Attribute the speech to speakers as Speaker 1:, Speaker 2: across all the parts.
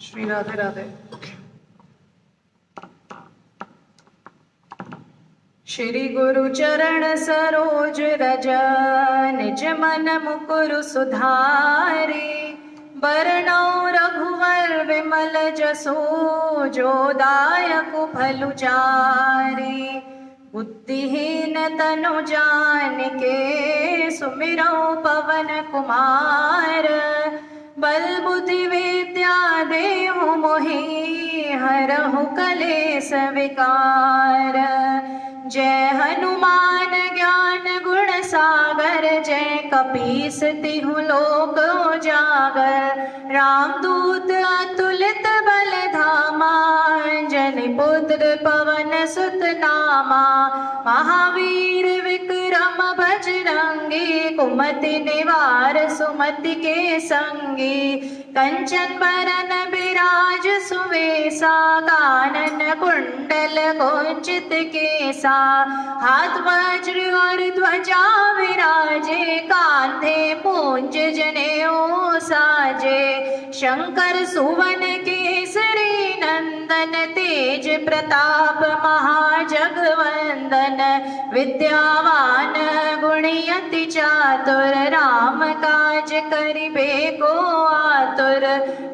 Speaker 1: श्री राधे राधे। श्री गुरु चरण सरोज रज, निज मन मुकुरु सुधारी। बरनौ रघुवर विमल जसो, जो दायकु फलु चारि। बुद्धिहीन तनु जानिके, सुमिरौ पवन कुमार। बल बुद्धि विद्या देहु मोहि, हरहु कलेस विकार। जय हनुमान ज्ञान गुण सागर, जय कपीस तिहु लोक उजागर। रामदूत अतुलित बल धामा, जनि पुत्र पवन सुत नामा। महावीर विक्रम बजरंगी, कुमति निवार सुमति के संगी। कंचन बरन बिराज सुवेसा, कानन कुंडल कुंचित केसा। हाथ वज्र और ध्वजा विराजे, कांधे मूंज जनेऊ साजे। शंकर सुवन केसरी नंदन, तेज प्रताप महाजगवंदन। विद्यावान गुणियति चातुर, राम काज करिबे को आतुर।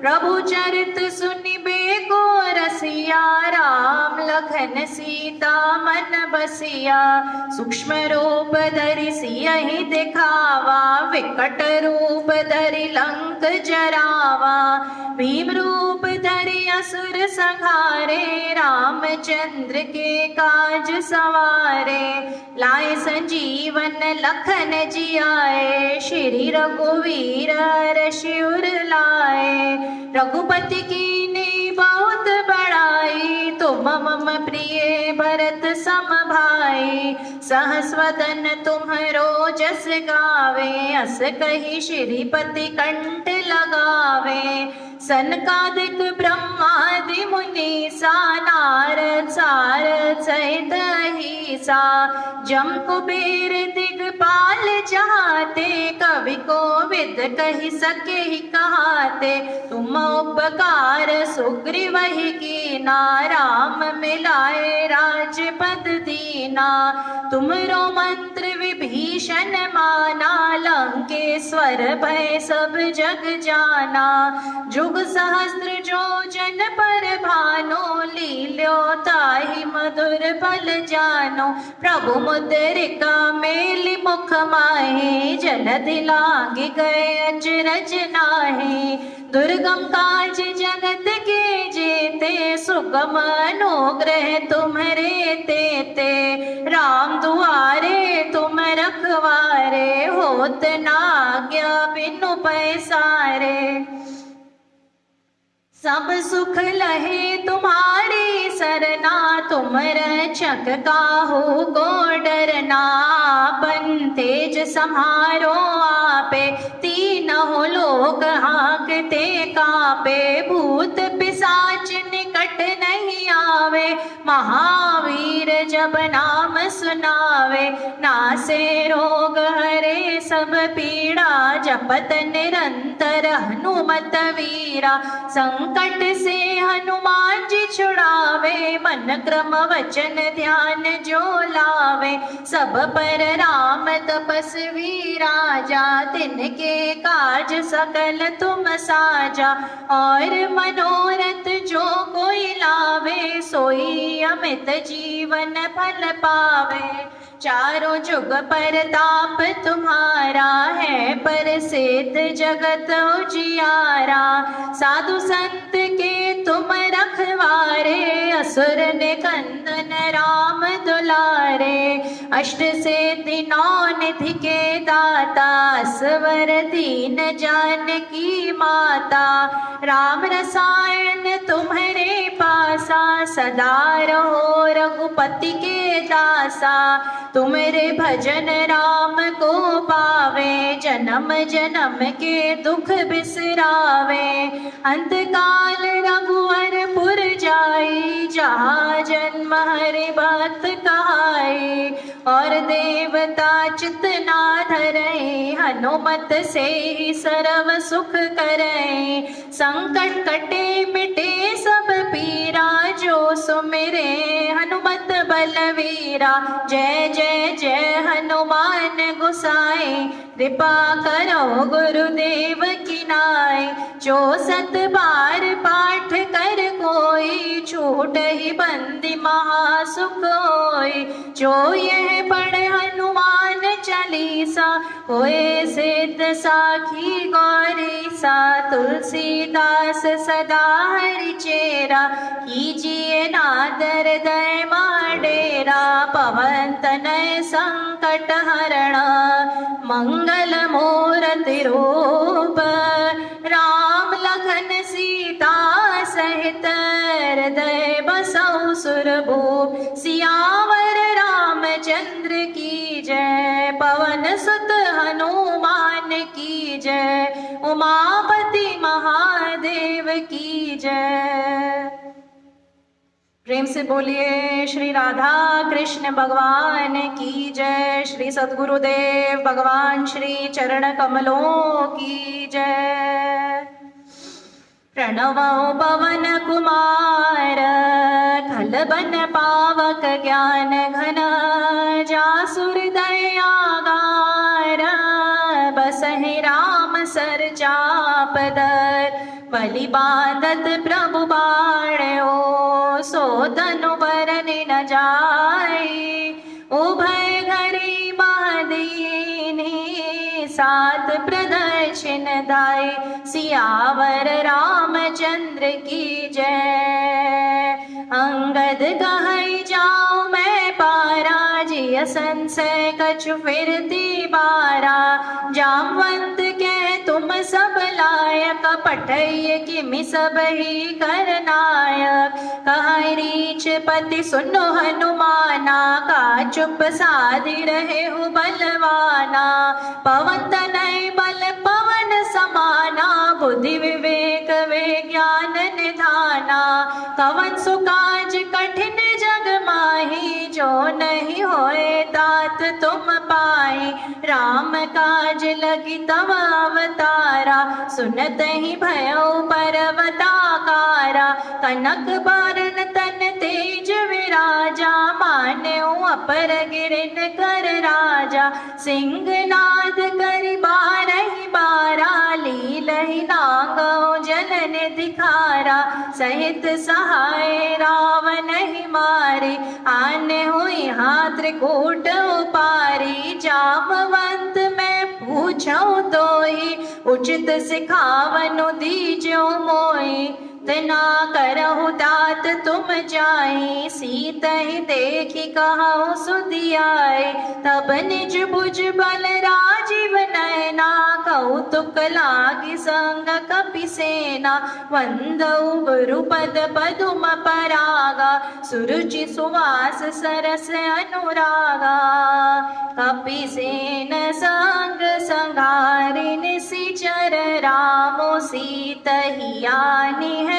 Speaker 1: प्रभु चरित सुनिबे को रसिया, राम लखन सीता मन बसिया। सूक्ष्म रूप धरि सियहि दिखावा, विकट रूप धरि लंक जरावा। भीम रूप धरि असुर संहारे, रामचंद्र के काज सवारे। लाए संजीवन लखन जियाए, श्री रघुवीर रघुवर लाए। रघुपति कीन्ही बहुत बड़ाई, तुम मम प्रिय भरत सम भाई। सहस वदन तुम्हरो जस गावे, अस कहि श्रीपति कंठ लगावे। सनकादिक ब्रह्मादि मुनीसा, नारद सारद सहित अहिसा। जम कुबेर दिगपाल चाहते, कवि कोविद कहि सके कहाते। तुम उपकार सुग्रीवहि कीना, राम मिलाए राजपद दीना। तुमरो मंत्र विभीषण माना, लंकेश्वर भय सब जग जाना। जुग सहस्त्र जो जन पर भानो, लील्यो ताहि मधुर फल जानो। प्रभु मुद्रिका मेलि मुख माहि, जलधि लांघि गए अचरज नाहि। दुर्गम काज जगत के जेते, सुगम अनुग्रह तुम्हरे तेते। राम दुआरे तुम रखवारे, होत न आज्ञा बिनु पैसारे। सब सुख लहे तुम्हारी सरना, तुम रक्षक काहू को डरना। आपन तेज सम्हारो आपे, तीनों लोक हाँकते कापे। भूत पिशाच निकट नहीं आवे, महावीर जब नाम सुनावे। नासे रोग हरे सब पीड़ा, जपत निरंतर हनुमत वीरा। संकट से हनुमान जी छुड़ावे, मन क्रम वचन ध्यान जो लावे। सब पर राम तपस्वी राजा, तिनके काज सकल तुम साजा। और मनोरथ जो कोई लावे, सोई अमित जीवन फल पावे। चारों जुग परताप तुम्हारा है, प्रसिद्ध जगत उजियारा। साधु संत के तुम रखवारे, असुर निकंदन राम दुलारे। अष्ट सिद्धि नौ निधि के दाता, असवर दीन जानकी माता। राम रसायन तुम्हारे पासा, सदा रहो रघुपति के दासा। तुम्हारे भजन राम को पावे, जन्म जन्म के दुख बिसरावे। अंत काल रघुवरपुर जाई, जहाँ जन्म हरि भक्त कहाई। और देवता चित ना धरे, हनुमत से ही सर्व सुख करे। संकट कटे मिटे सब पीरा, जो सुमिरे हनुमत बलवीरा। जय जय जय हनुमान गोसाई, कृपा करो गुरुदेव की नाई। जो 7 बार पाठ कर कोई, छूट ही बंदी महासुख होई। जो यह पढ़े हनुमान चालीसा, होए सिद्ध साखी गौरीसा। तुलसीदास सदा हरि चेरा, कीजिए नादर दय डेरा। पवन तनय संकट हरण, मंगल मूर्ति रूप। राम लखन सीता सहित, हृदय बसौ सुरभूप। सियावर रामचंद्र की जय, पवन सुत हनुमान की जय। उमापति महादेव की जय। प्रेम से बोलिए श्री राधा कृष्ण भगवान की जय। श्री सद्गुरुदेव भगवान श्री चरण कमलों की जय। प्रणवो पवन कुमार, खलबन पावक ज्ञान घन। जासु हृदय आगार, बसहि राम सर चाप दर। बलि बांधत प्रभु बाणो, सो तनु बरनि न जाई। उभय घरी महदीनी, सात प्रदर्शन दाई। सियावर रामचंद्र की जय। अंगद कहै जाऊं मैं पारा, जिय संशय कछु फिरती बारा। जामवंत कह तुम सब लायक, पठय किमि सब ही कर नायक। कहै रीछ पति सुनो हनुमाना, का चुप साधि रहे हु बलवाना। पवन तनय बल पवन समाना, बुद्धि विवेक विज्ञान निधाना। कवन सुकाज कठिन जग माही, जो नहीं होए तात तुम पाई। राम काज लगी तव अवतारा, सुनत ही भयो पर्वताकारा। कनक बारन तन तेज विराजा, मान्यो अपर गिरन कर राजा। सिंहनाद करि बारहि बारा, लीलहि नागौ जलन दिखारा। सहित सहाय रावण ही मारे, आने हुई हाथ त्रिकूट उपारी। जामवंत मैं पूछूं तो ही, उचित सिखावनु दीजो मोई। तना करहु तात तुम जाई, सीत ही देखी कहु सुधियाई। तब निज भुज बल राजीव नयना, कौतुक लागी संग कपि सेना। वंदउ गुरुपद पदुम परागा, सुरुचि सुवास सरस अनुरागा। कपि सेन संग संघारि, निशिचर रामो सीत हियानी है।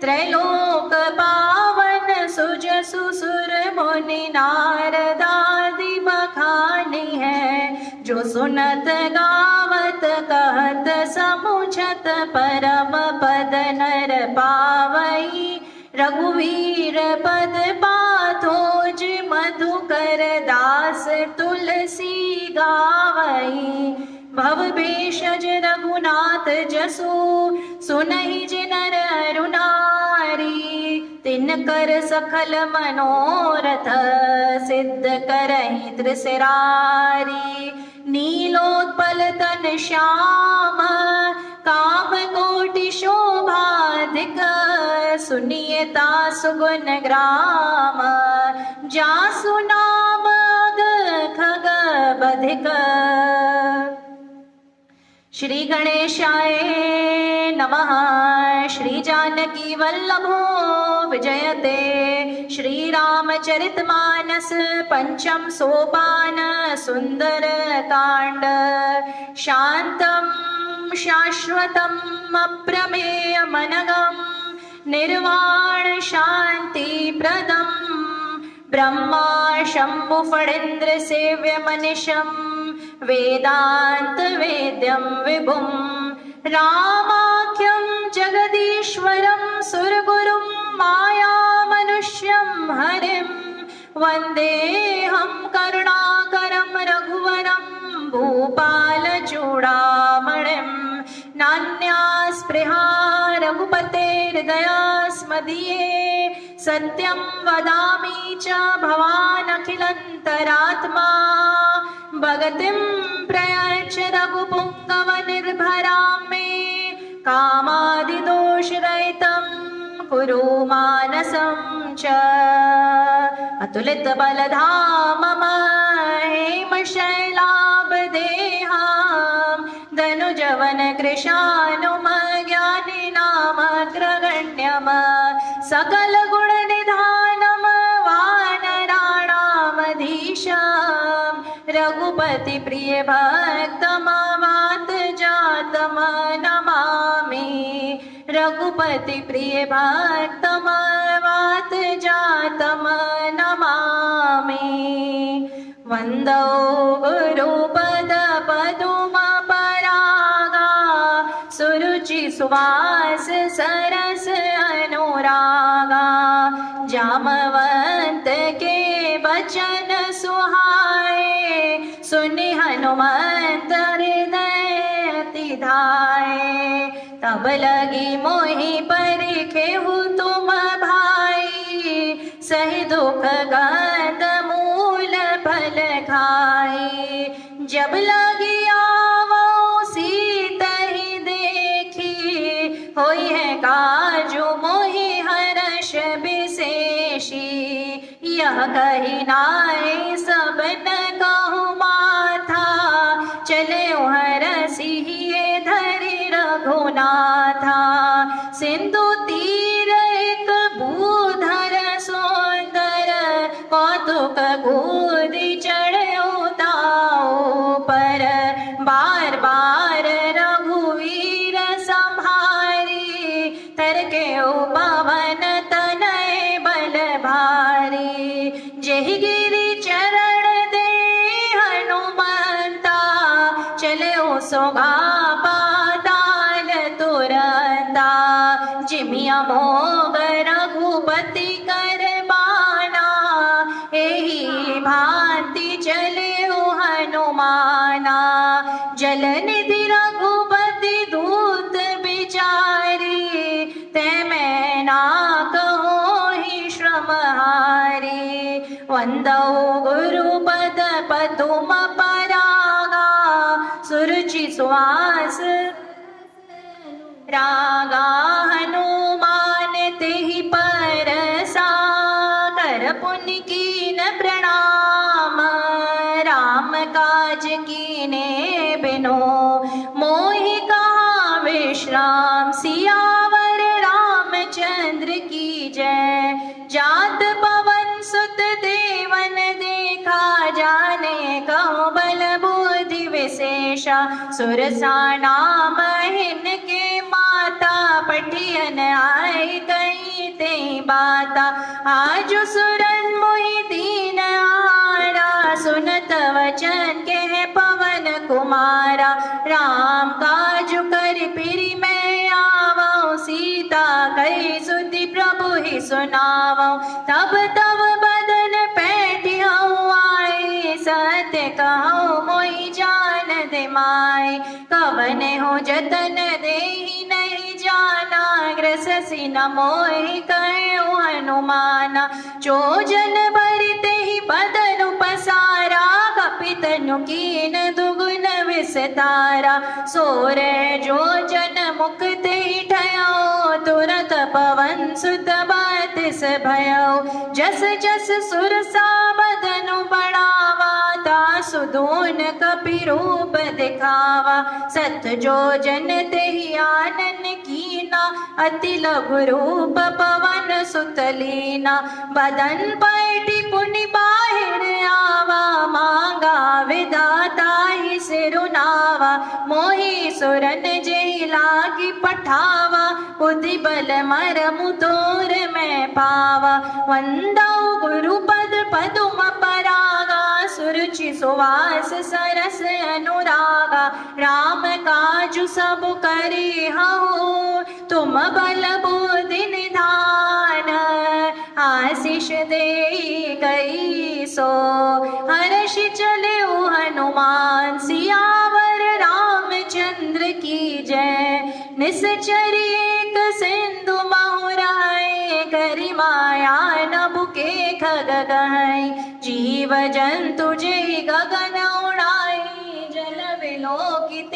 Speaker 1: त्रैलोक पावन सुजसु सुर मुनि, नारदादि बखानी है। जो सुनत गावत कहत समुझत, परम पद नर पावई। रघुवीर पद पाथोज, मधुकर दास तुलसी गावई। भव भेषज रघुनाथ जसु, सुनहि जिनर अरु नारी। तिनकर सकल मनोरथ, सिद्ध करहि त्रिसरारी। नीलोत्पल तन श्याम, काम कोटि शोभाधिक। सुनिए तासु गुण ग्राम, जासु नाम खग बधिक। श्री गणेशाय नमः। श्री जानकी वल्लभो विजयते। श्री रामचरितमानस पंचम सोपान सुंदर कांड। शांतम शाश्वतम अप्रमेयमनघम्, निर्वाण शांति प्रदम्। ब्रह्मा शंभु फणीन्द्र सेव्य मनिशं वेदांत वेद्यं विभुं रामाख्यं जगदीश्वरं सुरगुरुं माया मनुष्यं हरिं वन्देऽहं करुणाकरं रघुवरं भूपालचूडामणिं नान्यास्पृहा रघुपतेर्दयास्मदीये सत्यं वदामि च भवानखिलन्तरात्मा भगतिं प्रयच्छ रघुपुङ्गवनिर्भरां मे कामादिदोषरहितं कुरु मानसं च अतुलितबलधामं हेमशैलाभदेहां धनुजवनकृशानुमज्ञानिनामग्रगण्यं सकलगुणनिधानं वानराणामधीशं रघुपतिप्रियभक्तं वातजातं नमामि रघुपतिप्रियभक्तं वातजातं नमामि वन्दो गुरुपदपदुमपरागा सुरुचि सुवास सरस अनुरागा जामवंत के बचन सुहाए सुनि हनुमंत हृदय अति धाये तब लगी मोहि परिखेहु तुम भाई सही दुख गंध मूल फल खाई जब लगी आवो सीत ही देखी होई है काजू मोहि हर्ष विशेषी यह कही नाई सबन कहु माथा चले हरसी धरि रघुनाथा सिंधु तीर एक भूधर सुंदर कौतुक कूदि चढ़े उताओ पर बार बार रघुवीर संहारी तरके पवन तनय बल भारी जहि गिरि चरण दे हनुमंता चले सोगा पाताल तुरंता जिमिया मोग रघुपति कर बाना एही भांति चले हनुमाना जल निधि रघुपति दूत बिचारी ते मैं ना कहो ही श्रमहारी वंदो गुरुपद पदुम परागा सुरुचि सुवास रागा हनुमान तेहि परसा कर पुनि कीन प्रणाम राम काज कीने बिनो मोहि कहा विश्राम सियावर रामचंद्र की जय जात पवन सुत देवन देखा जाने कहो बल बुद्धि विशेषा सुरसा नाम हिनके माता पठियन आई कही ते बाता आज सुरन मोहि दीन आरा सुनत वचन के पवन कुमारा राम काज कर फिरी मैं आवो सीता कही सुधि प्रभु ही सुनावो तब तब बदन पैठियो आई सत्य कहो मोहि जान दे माई कवन हो जतन देहि नहीं जाना ग्रससी न मोहि कहो हनुमाना चोजन भरिते ही बदन पसारा कपितनु कीन दुगुन विस्तारा सोरे जो जन मुक्ति ठयो तुरत पवन सुत बातिस भयो जस जस सुरसा बदनु बढ़ावा तासु दून कपि रूप दिखावा सत जो जन तेहि आनन कीना अति लघु रूप पवन सुत लीना बदन पैठी पुनि बाहिर आवा मांगा विधाता ही सिरुनावा मोहि सुरन जेहि लागी पठावा बुद्धि बल मरमु तोर मैं पावा वंदौ गुरुपद पदुम परागा सुरुचि सुवास सरस अनुरागा राम काजु सब करे हूँ तुम बल बुद्धि निधान आशीष दे गई सो हर्ष चले हनुमान सियावर रामचंद्र की जय निश्चर एक सिंधु महुराए करी माया नभुके खग गए जीव जंतु जय गगन उड़ाई जल विलोकित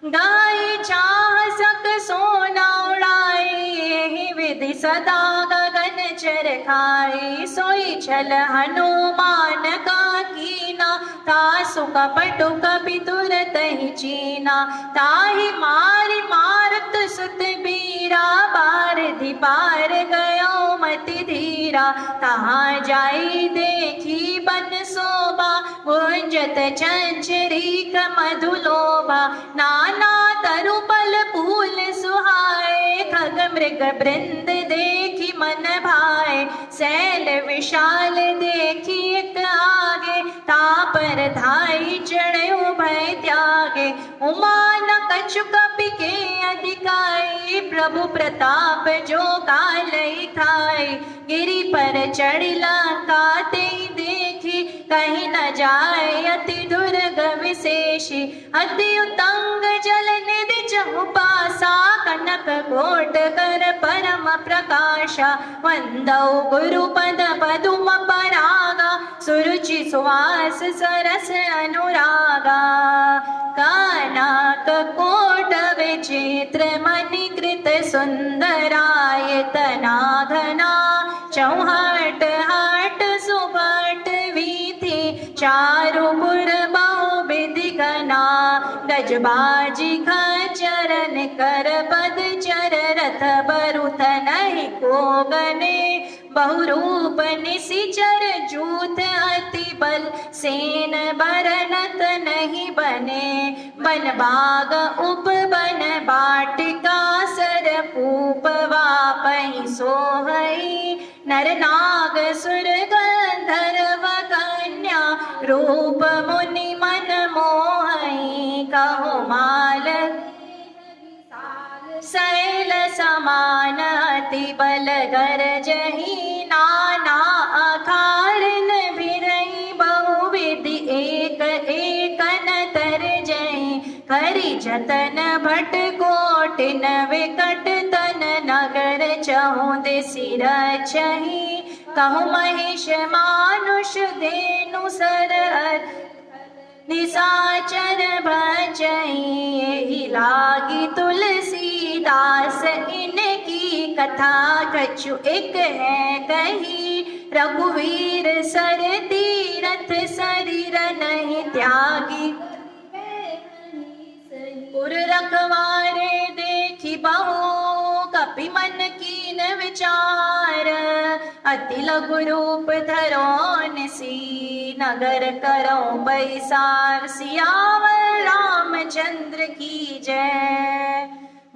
Speaker 1: गाय चाह सक सोना उड़ाई विधि सदा गगन चर खाई सोई छल हनुमान का कीना तासु कपटु कपि तुरत ही चीना ताहि मारि मारुत सुत बीरा बारधि पार गयो मति धीरा तहाँ जाई देखी बन शोभा गुंजत चंचरीक मधुलोभा नाना तरुपल फूल सुहाए खग मृग वृंद देखी मन भाए सैल विशाल देखी एक आगे तापर धाई चढ़े भय त्यागे उमान कछु कपि के अधिकाई प्रभु प्रताप जो कालई खाई गिरि पर चढ़ी लंका ते देखी कहीं न जाए अति दुर्ग विशेषी अति उतंग जल निधि चहुपासा कनक कोट कर परम प्रकाशा वंदौ गुरुपद पदुम परागा सुरुचि सुवास सरस अनुरागा कानाक कोट विचित्र मणिकृत सुंदरायतना घना चौहट हट सुभट वीथि चारुपुर बहु विधि घना गजबाजी खचरन कर पद चर रथ बरुथ नहीं को गने बहुरूप निशिचर जूथ अति बल सेन बरनत नहीं बने बन बाग उप बन बाटिका सर पूप वापहि सोहई नर नाग सुर गंधर्व कन्या रूप मुनि मन मोहई कहो माल शैल समान अति बल गरजहि नाना अखाड़न भिरई बहुविधि एक एक न तरजहि करि जतन भट कोटिन विकट तन नगर चहुद सिर छहि कहु महिष मानुष धेनु सर निशाचर भजई एहि लागी तुलसीदास इनकी कथा कछु एक है कही रघुवीर सर तीरथ शरीर नहीं त्यागी पुर रखवारे देखी बहु कपि मन कीन विचार अति लघु रूप धरो निसी नगर करो बैसार सियावर रामचंद्र की जय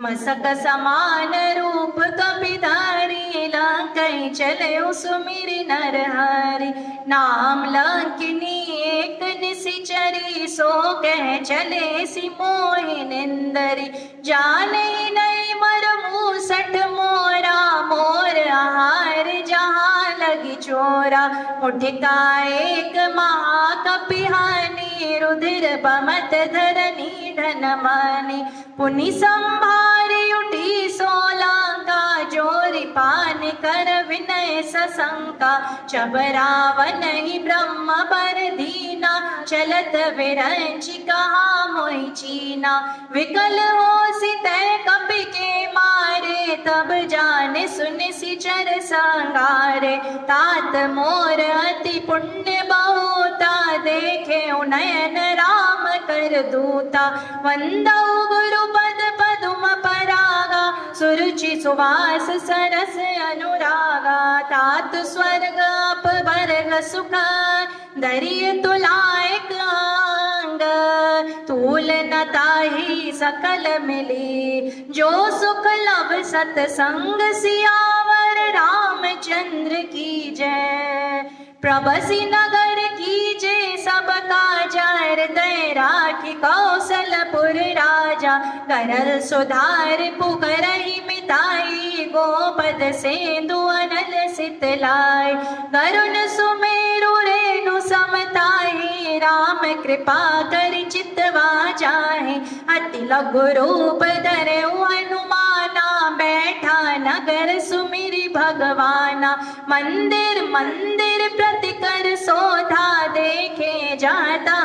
Speaker 1: मसक समान रूप कपिधारी लंकई चले सुमिरि नर हरि नाम लंकिनी एक निशिचरी सो कह चले सी मोहि निंदरी जाने नहीं मर मूसठ मोरा मोर आहार जहाँ लगी चोरा मुठिका एक महाकपिहानी रुधिर बमत धरनी धन मानी पुनि संभारी उठी सोलंका जोरी पान कर विनय सशंका जब रावण ही ब्रह्म बर दीना चलत विरंचि कहा मोहि चीना विकल हो सितय कपि के मारे तब जाने सुन सिचर संगारे तात मोर अति पुण्य बहुता देखे नयन राम कर दूता वंदौ गुरुपद पदुम परागा सुरुचि सुवास सरस अनुरागा तात स्वर्ग अपवर्ग सुख दरिय तुलायक अंग तूल न ताहि सकल मिली जो सुख लब सतसंग सियावर रामचंद्र की जय। प्रबसी नगर की जय सबका जार दय राखी कौशलपुर राजा। करल सुधार पुकरहि मिताई गोपद सेंधु अनल सितलाय। गरुण सुमेरु रेणु समताहि राम कृपा कर चितवा जाहि। अति लघु रूप धरऊ हनुमाना बैठा नगर सुमिरि भगवाना। मंदिर मंदिर प्रति कर सोधा देखे जाता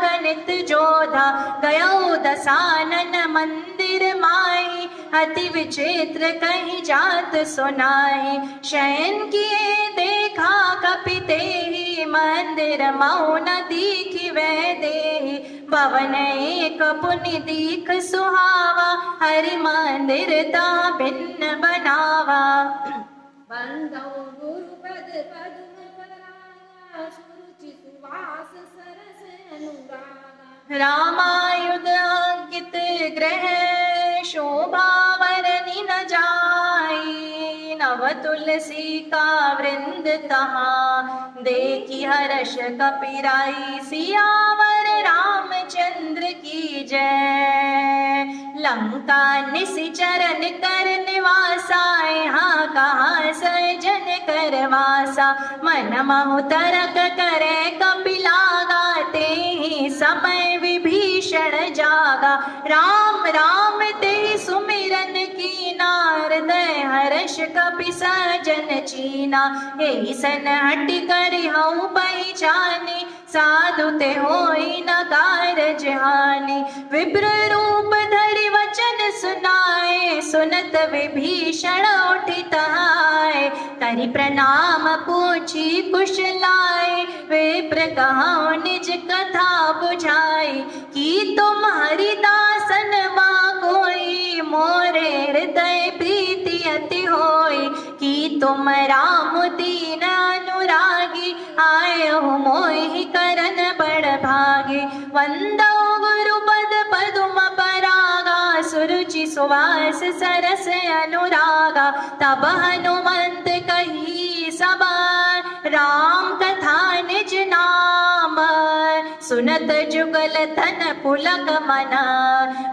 Speaker 1: गणित जोधा। गयो दसानन मंदिर माई अति विचित्र कहीं जात सुनाई। शयन किए देखा कपिते ही मंदिर मौन दीखि वह देहि। भवन एक पुनि दीख सुहावा हरि मंदिर ता भिन्न बनावा।
Speaker 2: बंदौ गुरुपद पद्म परागा सुरुचि सुवास सरस अनुरागा।
Speaker 1: रामायुध अंकित ग्रह शोभा वरनि न जाई। नव तुलसी का वृंद तहाँ देखी हर्ष कपिराई। सियावर रामचंद्र की जय। लंका निशिचरन कर निवासा यहाँ कहाँ सजन करवासा। मन महु तरक करे कपिलागा ते ही समय विभीषण जागा। राम राम ते सुमिरन की नारदय हर्ष कपि सजन चीना। यही सन हट कर हऊ पहचानी साधु ते होई न कारज हानि। विप्र रूप धरि वचन सुनाए सुनत विभीषण उठि तहाय। करि प्रणाम पूछी कुशलाय विप्र कहौ निज कथा बुझाई। कि तुम हरिदासन मा कोई मोरे हृदय प्रीति अति होई। कि तुम राम दीन अनुरागी आए हो मोहि करन बड़ भागे। वंदौ गुरुपद पदुम परागा सुरुचि सुवास सरस अनुरागा। तब हनुमंत कही सबार राम कथा निज नाम। सुनत जुगल धन पुलक मना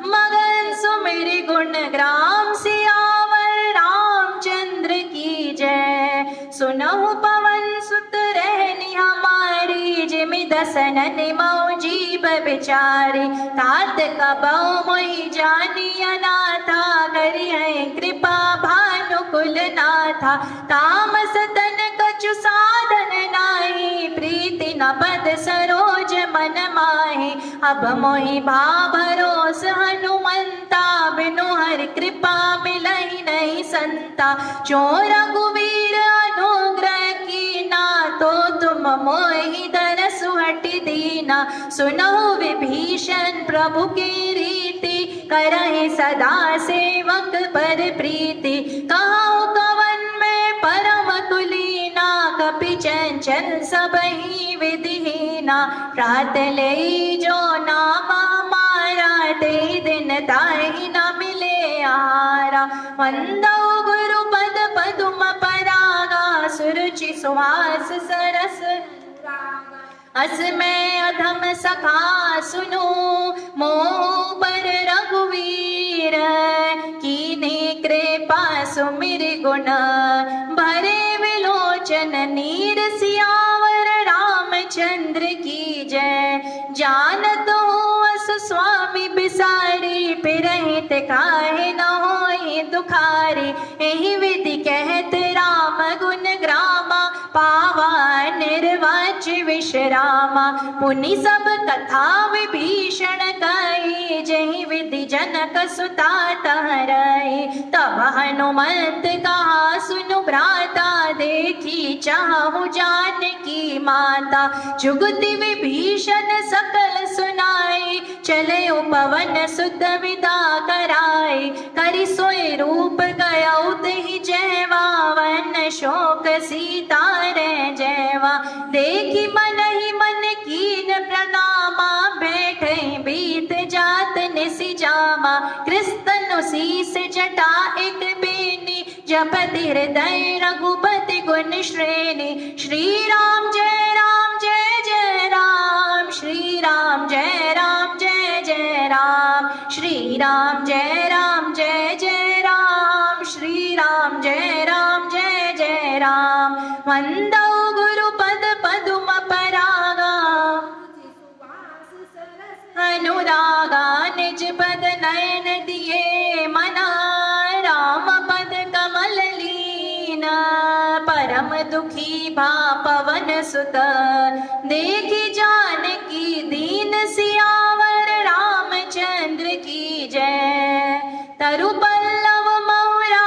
Speaker 1: मगन सुमिरि गुण ग्राम। सियावर रामचंद्र की जय। सुनहु पवन सुत रहनी हमारी। जिमि दसनन मऊ जीव बिचारी। तात कबऊ मोहि जानी अनाथा करि है कृपा भानुकुल नाथा। तामस तन कछु साधन नाही प्रीति न पद सरोज मन माहि। अब मोहि भा भरोस हनुमंता बिनु हरि कृपा मिलहि नहीं संता। चोर रघुवीर अनुग्रह कीना तो तुम मोहि दरसु हटि दीना। सुनहु विभीषण प्रभु की रीति करहि सदा सेवक पर प्रीति। कहु कवन में परम कुलीना कपि चंचल सबहि विधिहीना। प्रात लई जो नाम हमारा ते दिन ताहि न मिले आहारा। वंदौ गुरुपद पदुम परागा सुरुचि सुवास सरस अनुरागा। अस मैं अधम सखा सुनो मोह पर रघुवीर। कीने कृपा सुमिरि गुण भरे विलोचन नीर। सियावर रामचंद्र की जय। जानत हो अस स्वामी बिसारी फिरहित काहे न होई दुखारी। एहि विधि कहत राम गुण ग्रामा पावा निर्वाच विश्रामा। पुनि सब कथा विभीषण कही जहि विधि जनक सुता तहरई। तब हनुमंत कहा सुनु भ्राता देखी चाहु जानकी माता। जुगति विभीषण सकल सुनाई चले पवन सुत विदा कराई। करि सोई रूप गयौ तहि जयवा वन शोक सीता रे जयवा। देखी मन ही मन कीन प्रणामा बैठे बीत जात निसी जामा कृष्ण शीस जटा एक बेनी जपति हृदय रघुपति गुण श्रेणी श्री राम जय राम जय जय राम श्री राम जय राम जय जय राम श्री राम जय राम जय जय राम श्री राम जय राम जय जय राम वंदौ गुरुपद पदुम परागा अनुरागा निज पद नयन दिए मना राम पद कमल लीना परम दुखी भा पवन सुत देखी जानकी दीन सियावर रामचंद्र की जय तरु पल्लव मौरा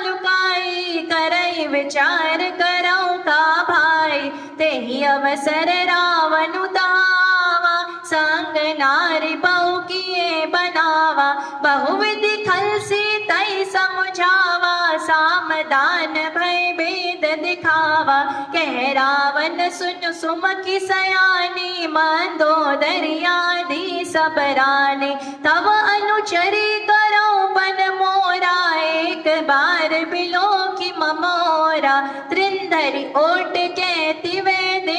Speaker 1: लुकाई करई विचार करौ का भाई तेहि अवसर रावण उतावा संग नारी बहु किए बनावा बहुविधि खल सीतई समझावा सामदान भय भेद दिखावा कह रावण सुन सुमखी सयानी मंदोदरी आदि सब रानी तब अनुचरी करो बन मोरा एक बार बिलो की ममोरा त्रिंधरी ओट कहती वे दे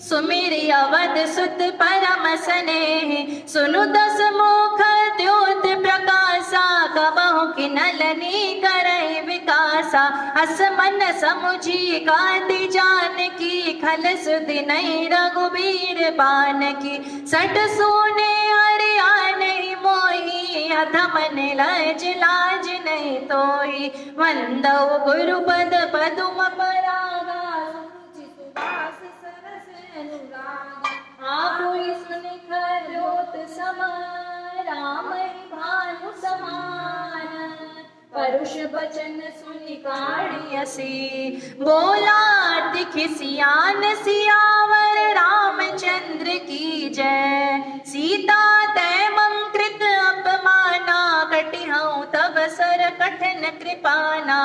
Speaker 1: सुमिरि अवध सुत परम स्नेह सुनु दस मुख द्योत प्रकाशा कबहु की नलनी करई विकासा अस मन समुझी गांधी जान की खल सुधि नहीं रघुबीर बान की सट सोने हरिया नहीं मोही अधम निलज लाज नहीं तोही वंदौ गुरुपद पदुम परागा सुरुचि सुबास सरस अनुराग आपुई सुनिख ज्योत समान राम ही भानु समान परुष बचन सुनि काढ़ियसी बोला दिखि सियान सियावर रामचंद्र की जय सीता तैमं कृत अपमाना कटिहऊँ तब सर कठिन कृपाना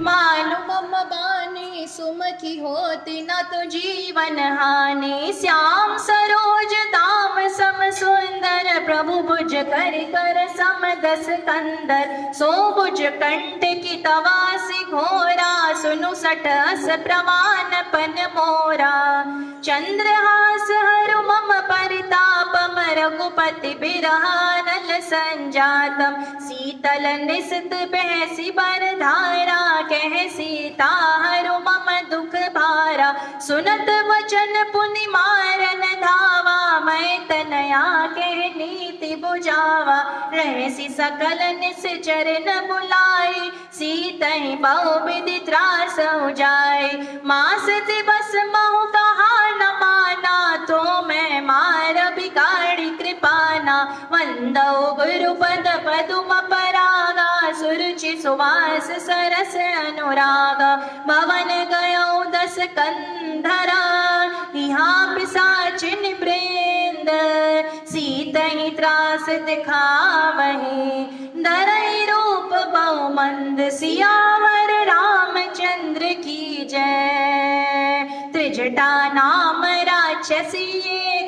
Speaker 1: मानु मम बानी सुमखी होती न तो जीवन हानि श्याम सरोज दाम सम सुंदर प्रभु भुज कर कर सम दस कंदर सो भुज कंठ की तवासी घोरा सुनु सठ अस प्रमाण पन मोरा चंद्रहास हरु मम परितापम रघुपति बिरहानल संजातम शीतल निसित बहसी बर धारा कह सीता हरु मम दुख भारा सुनत वचन पुनि मारन धावा मैं तनया कह नीति बुझावा रहसी सकल निस चरण बुलाई सीतहि बहु विधि त्रास जाय मास दिवस महु कहा न माना तो मैं मार बिगाड़ी कृपाना वंदौ गुरुपद पदुम परागा सुरुचि सुवास सरस अनुराग भवन गयो दस कंधरा यहाँ पिशाचिन वृंद सीतहि त्रास दिखावहि दरई रूप बहु मंद सियावर रामचंद्र की जय त्रिजटा नाम राक्षसी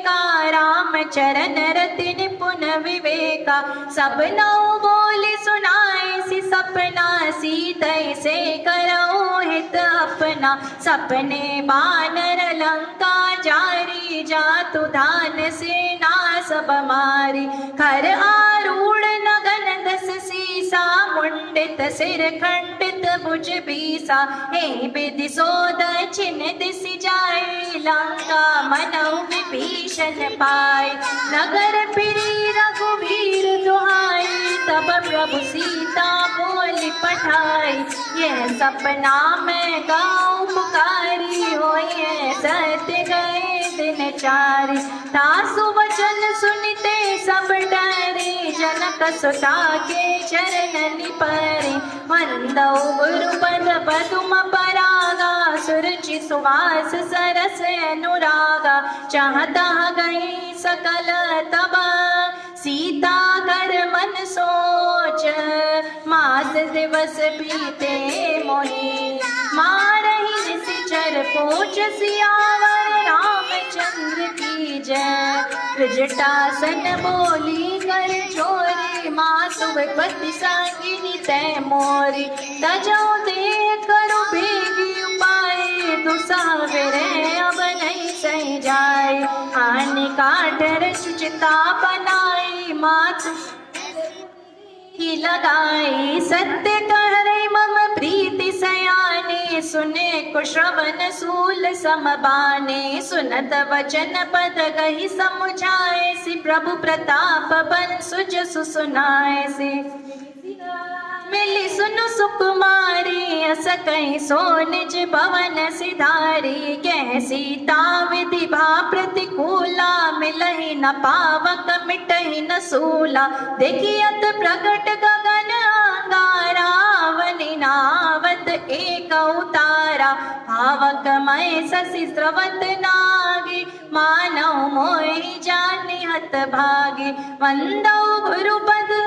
Speaker 1: का राम चरण रति निपुण विवेका सब नौ बोली सुनाई सी सपना सीतै से करो हित अपना सपने बानर लंका जारी जातु धान सेना सब मारी खर आरूढ़ नगन दस सीसा मुंडित सिर खंडित भुज बीसा हे विधि सो दक्षिण दिस जाए लंका मनौ विभीषण पाए नगर फिरी रघुवीर दुहाई तब प्रभु सीता बोली पठाई यह सपना में गाँव पुकारी हो ये सत्य गए दिन चारी तासु वचन सुनते सब डरे जनक सुता के चरण निपरे वंदौ गुरुपद पदुम परागा सुरुचि सुवास सरस अनुरागा चाहता गई सकल तब सीता कर मन सोच मास दिवस बीते मोही मारही निशिचर पोच सियावर रामचंद्र की जय जटासन बोली कर छोरी, मातु पति संगिनी तै मोरी। तजो दे करो भेगी उपाय, दुसावेरे अब नहीं सही जाए। आने काठर सुचिता बनाई, मातु की लगाई। सत्य कह रही मम प्रीति सयाने, सुने को श्रवण सूल समबाने। सुनत वचन पद कही समुझाए, सि प्रभु प्रताप बन सुज सुनाए से। मिली सुनु सुकुमारी, अस कहीं सो निज भवन सिधारी। कह सीता विधि भा प्रतिकूला, मिलहि न पावक मिटहि न सूला। देखियत प्रगट गगन अंगारा, वनि नावत एक उतारा। पावक मय शशि स्रवत नागी, मानव मोहि जानि हत भागी। वंदौ गुरुपद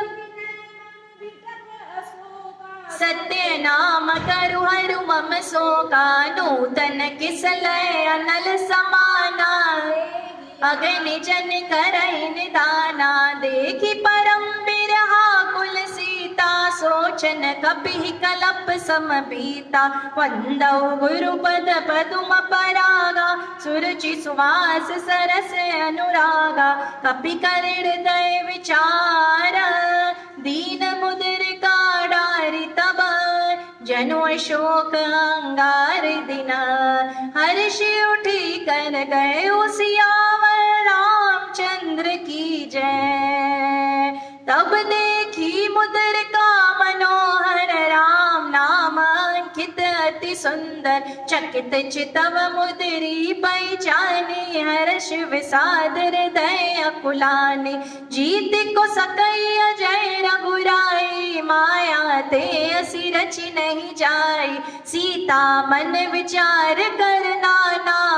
Speaker 1: सत्य नाम करु हरु मम शोका। नूतन किसलय अनल समाना, अग्नि जन करहि निदाना। देखि परम बिरहा कुल सीता, सोचन कपिहि कलप समबीता। वंदौ गुरुपद पदुम परागा, सुरुचि सुवास सरस अनुरागा। कपि कर हृदय विचार, दीन मुदिर काडारि तब। जनु अशोक अंगार दिना, हर्षि उठी कर गए सियावर। रामचंद्र की जय। तब देखी मुद्र का मनोहर, राम नाम अंकित अति सुंदर। चकित चितव मुद्री पहचानी, हर्ष विषाद हृदय अकुलानी। जीत को सकई अजय रघुराई, माया ते असि रचि नहीं जाई। सीता मन विचार करना,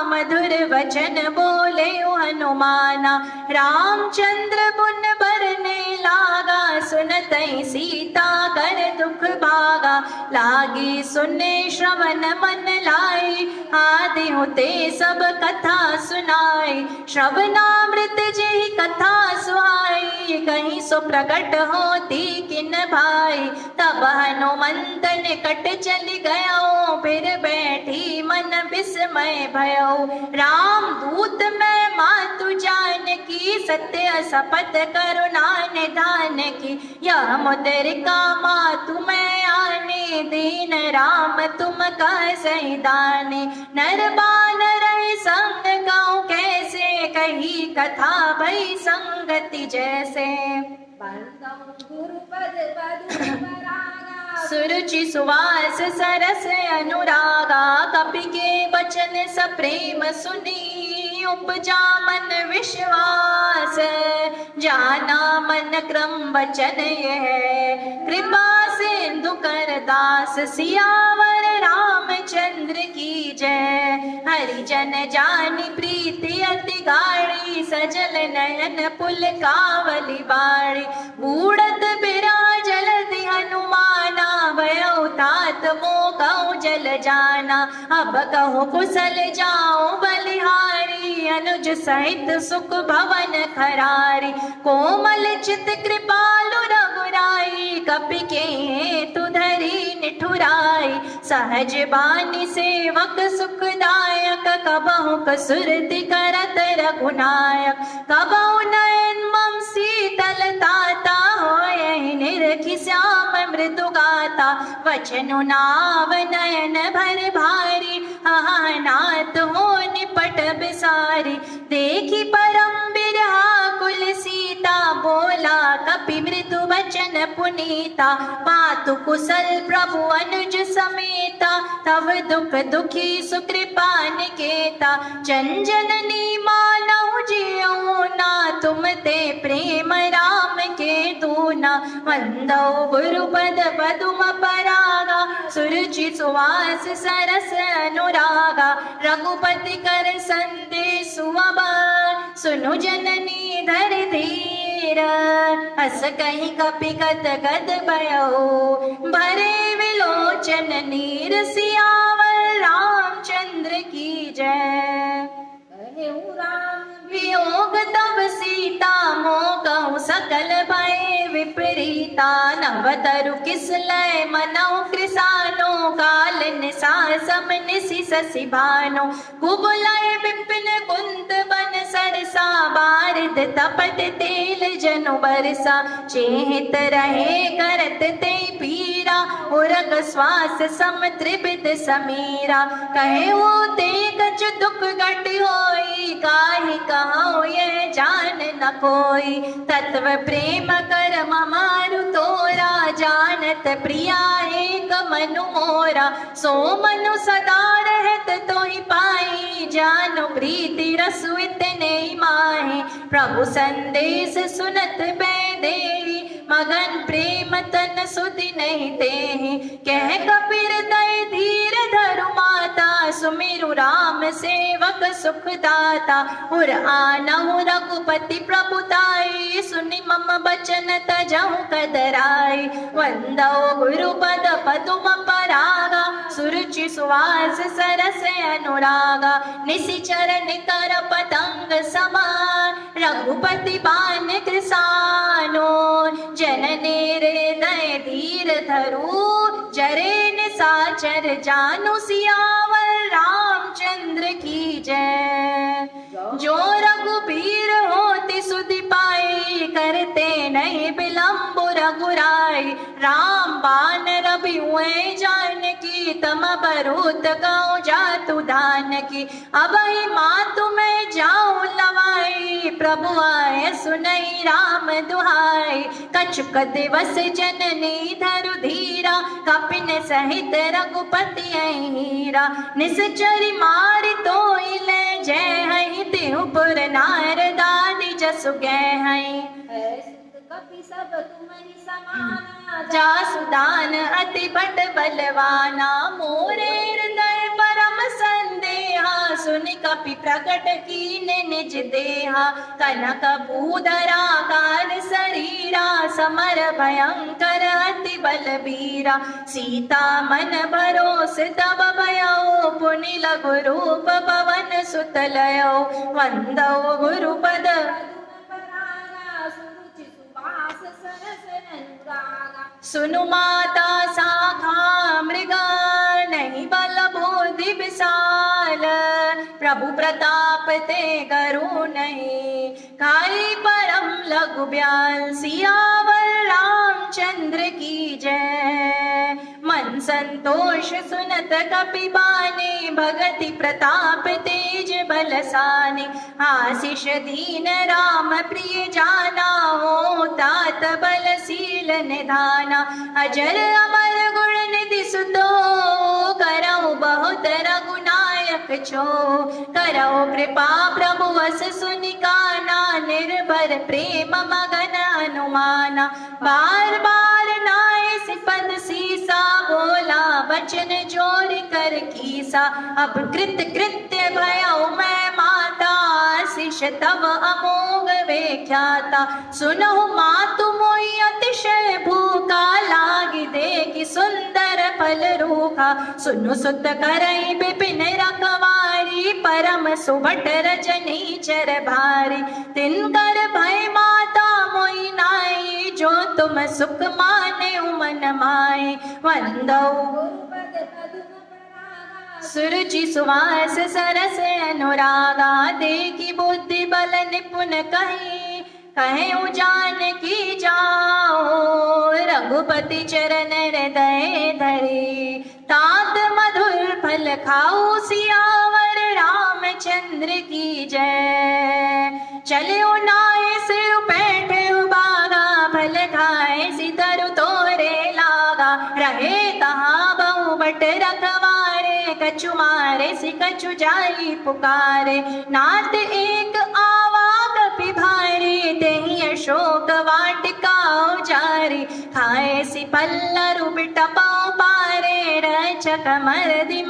Speaker 1: मधुर वचन बोले हनुमाना। रामचंद्र पुन बरने लागा, सुनतई सीता कर दुख भागा। लागी सुने श्रवण मन लाई, आदि होते सब कथा सुनाई। श्रवणामृत जेहि कथा सुहाई, कहीं सो प्रकट होती किन भाई। तब हनुमंत निकट चली गयो, फिर बैठी मन विस्मय भयो। राम दूत मैं मातु जानकी, सत्य शपथ करुणा निधान की। यह मुद्रिका मातु मैं आने, दीन राम तुम कह सही दाने। नर बानर संग गाँव कैसे, कही कथा भई संगति जैसे। सुरुचि सुवास सरस अनुरागा, कपि के वचन सप्रेम सुनी। उपजा मन विश्वास, जाना मन क्रम वचन यह। कृपा सिंधु कर दास, सियावर रामचंद्र की जय। हरिजन जानी प्रीति अति गाढ़ी, सजल नयन पुल कावली बाड़ी। बूढ़त बिराजल दि हनुमाना, भयो तात मोह जल जाना। अब कहो कुशल जाओ बलिहारी, अनुज सहित सुख भवन खरारी। कोमल चित कृपालु रघुराई, कपि के हेतु धरी निठुराई। सहज बानी सेवक सुखदायक, कबहु कसुरति करत रघुनायक। कबहु नयन मम शीतल ताता, होयहि निरखि श्याम मृदु गाता। वचनु नाव नयन भर भारी, नाथ हो निपट बिसारी। देखी परम बिरहा कुल सीता, बोला कपि मृदु वचन पुनीता। पातु कुशल प्रभु अनुज समेता, तव दुख दुखी सुकृपा निकेता। चंजननी मानहु जियऊ ना, तुम ते प्रेम राम के दूना। वंदौ गुरुपद पदुम परागा, सुरुचि सुवास सरस अनुरागा। रघुपति कर संदेशु अब, सुनु जननी धर धीर। अस कहीं कपि गद गद भयो, भरे विलोचन नीर। सियावर रामचंद्र की जय। राम वियोग तब सीता मोह कहूँ सकल भय विपरीता नव तरु किस लय मनौ कृसानो काल निसा सम निसि ससि भानो कुबलय विपिन कुंत बन सरसा बारिद तपत तेल जनु बरसा चेहित रहे करत ते पीरा उरग श्वास सम त्रिबित समीरा कहे वो ते कछ दुख घट होई काहि कहूँ ये जान न कोई तत्व प्रेम कर ममारु तोरा जानत प्रिया एक मनु मोरा सो मनु सदा रहत तोहि पाई जानु प्रीति रसु इतने माहि प्रभु संदेश सुनत बैदेही मगन प्रेम तन सुधि नहीं तेहि कह कबीर दय धीर धरु माता सुमिरु राम सेवक सुखदाता उर आनहु रघुपति प्रभुताई सुनि मम बचन तजहु कदराई वंदौ गुरुपद पदुम परागा सुरुचि सुवास सरस अनुरागा निशिचर निकर पतंग समान रघुपति बान कृसानो जनने हृदय धीर धरु जरे निसाचर जानु सियावर रामचंद्र की जय जो रघुबीर होती सुधि पाई करते नहीं विलंब रघुराई राम बान रवि हुए जानकी तम बरूत गौ जातु दान की अब ही मातु में जाऊं लवाई प्रभु आए सुनई राम दुहाई कछुक दिवस जननी धरु धीरा कपिन सहित रघुपति हीरा निसचरी मारि तो ले जय हई तिहुपुर नारदानी जसु गए हई
Speaker 2: कपि सब तुम ही समाना
Speaker 1: जासुदान अति बट बलवाना मोरे हृदय परम संदेहा सुनि कपि प्रकट कीने निज देहा कनक भूधरा काल शरीरा समर भयंकर अति बलबीरा सीता मन भरोस तब भयो पुनि लघु रूप पवन सुत लयो वंदौ गुरुपद सुनु माता शाखा मृगा नहीं बल बुद्धि विशाल प्रभु प्रताप ते गरु नहीं काई परम लघु ब्याल सियावर रामचंद्र की जय मन संतोष सुनत कपि बानी भगति प्रताप तेज बलसानी आशीष दीन राम प्रिय जाना हो तात बलशील निधाना अजर अमर गुण निधि सुतो करौ बहुत रघुनायक छो करौ कृपा प्रभु वस सुनिकाना निर्भर प्रेम मगन अनुमाना बार बार नाय सिपद सीसा बोला वचन जोर कर कीसा अब कृत कृत्य भयो मैं माता आशीष तव अमोघ व्याख्याता सुनहु मातु मोहि अतिशय भूखा लागी देखि सुंदर फल रूखा सुनु सुत करई विपिन रखवारी परम सुभट रजनी चर भारी तिनकर भय माता मोहि नाई जो तुम सुख माने मन माए वंदौ
Speaker 2: गुरुपद पदुम परागा
Speaker 1: सुरुचि सुवास सरस अनुरागा देखी बुद्धि बल निपुण कही कहे उजान की जाओ रघुपति चरण हृदय धरी तात मधुर फल खाओ सियावर रामचंद्र की जय चले नाय सिर बैठे बागा फल खाए सितरु तोरे लागा रहे तहाँ बहु बट रखवारे कछु मारे सि कछु जाई पुकारे नाथ एक आवा कपि भारी तेहि अशोक वाटिका जारी खाए सि पल्लरु बिटपाओ पारे रचक मरदि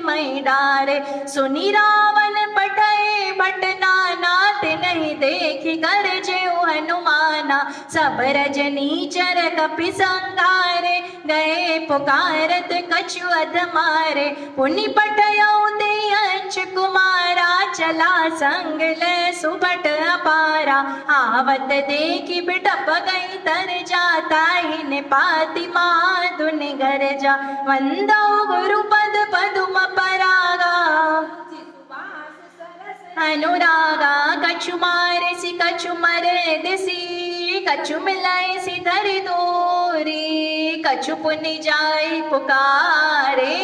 Speaker 1: मई डारे सुनि रावण पठय बट नाना ते नहीं देखि कर जेउ हनुमाना सब रजनीचर कपि संगारे, गए पुकारत कछु अधमारे। पुनि पटयौ ते अंश कुमारा, चला संग ले सुबट अपारा। आवत देखी बिटप गई तर जाता, हिन पाति माधुन घर जा। वंदौ गुरुपद पदुम परागा,
Speaker 2: सुवास सरस
Speaker 1: अनुरागा। कछु मारे सी कछु मरे दिसी, कछु मिलाए सी धरि दूरी। कछु पुनि जाय पुकारे,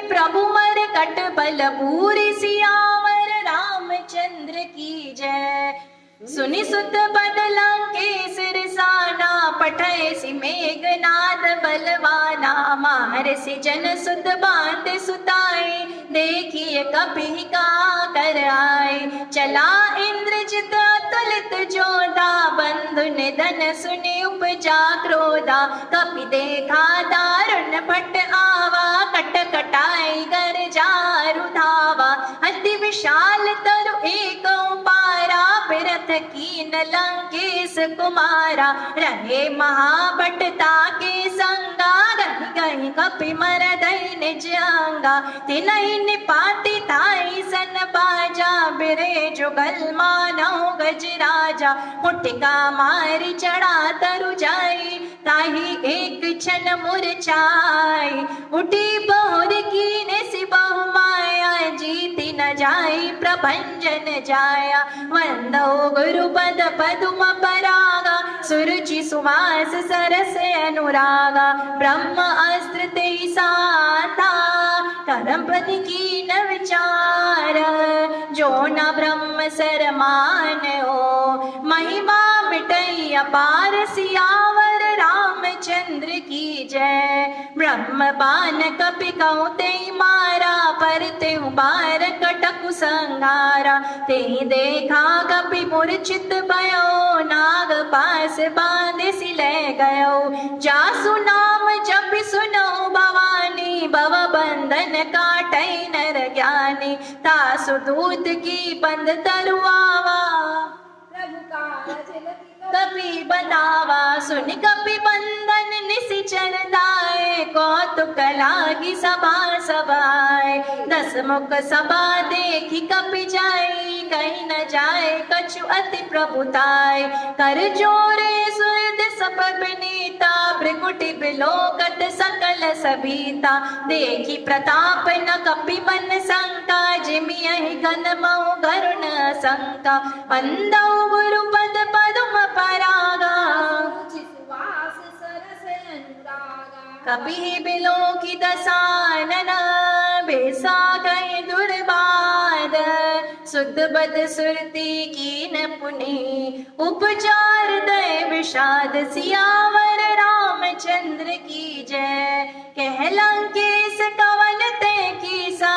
Speaker 1: प्रभु मर कट बल पूरी। सियावर रामचंद्र की जय। सुनि सुत पद लंकेश रिसाना, पठय सि मेघनाद बलवाना। मार सि जन सुत बांध सुताए, देखिए कपि का कर आए। चला इंद्रजित अतुलित जोधा, बंधु निधन सुनि उपजा क्रोधा। कपि देखा दारुण भट आवा, कट कटाई गर जारु धावा। अति विशाल तरु एक पारा, बिरथ कीन लंकेश कुमारा। रहे महाबटता के संगा, गहि गहि कपि मर दई निज अंगा। तिनहि निपाति ताई सन बाजा, बिरे जुगल मानौ गज राजा। मुटिका मारि चढ़ा तरु जाई, ताहि एक क्षण मूर्छाई। उठी बहुर कीने सि बहु माया, जीति न जाई प्रभंजन जाया। वंदौ गुरुपद पदुम परागा, सुरुचि सुवास सरस अनुरागा। ब्रह्म अस्त्र ते साता, करम पति की न विचार। जो न ब्रह्म सर मानयो, महिमा मिटई अपार। सियावर रामचंद्र की जय। ब्रह्म बान कपि कहु ते मारा, पर तेहु बार कटकु संहारा। ते देखा कपि मूर्छित भयो, नाग पास बांधे सि ले गयो। जासु नाम जपि सुनौ भवानी, भव बंधन काटै नर ज्ञानी। तासु दूत की बंद तरुआवा,
Speaker 2: प्रभु कारज लगी
Speaker 1: कपि बतावा। सुन कपि बंधन निशिचर दाए, कौतुक लागी सभा सभाए। दस मुख सभा देखी कपि जाई, कहीं न जाए कछु अति प्रभुताय। कर जोरे सुरद सब विनीता, भृकुटि बिलोकत सकल सबीता। देखी प्रताप न कपि मन शंका, जिमियहि घन मऊ गरुण शंका। वंदौ गुरुपद पदुम परागा,
Speaker 2: रुचि सुवास सरस अनुरागा।
Speaker 1: कपि बिलोकी दसानन, बेसा गए दुर्बाद। सुध बद सुरती कीन पुनि, उपचार दय विषाद। सियावर रामचंद्र की जय। कह लंकेश कवन ते कीसा,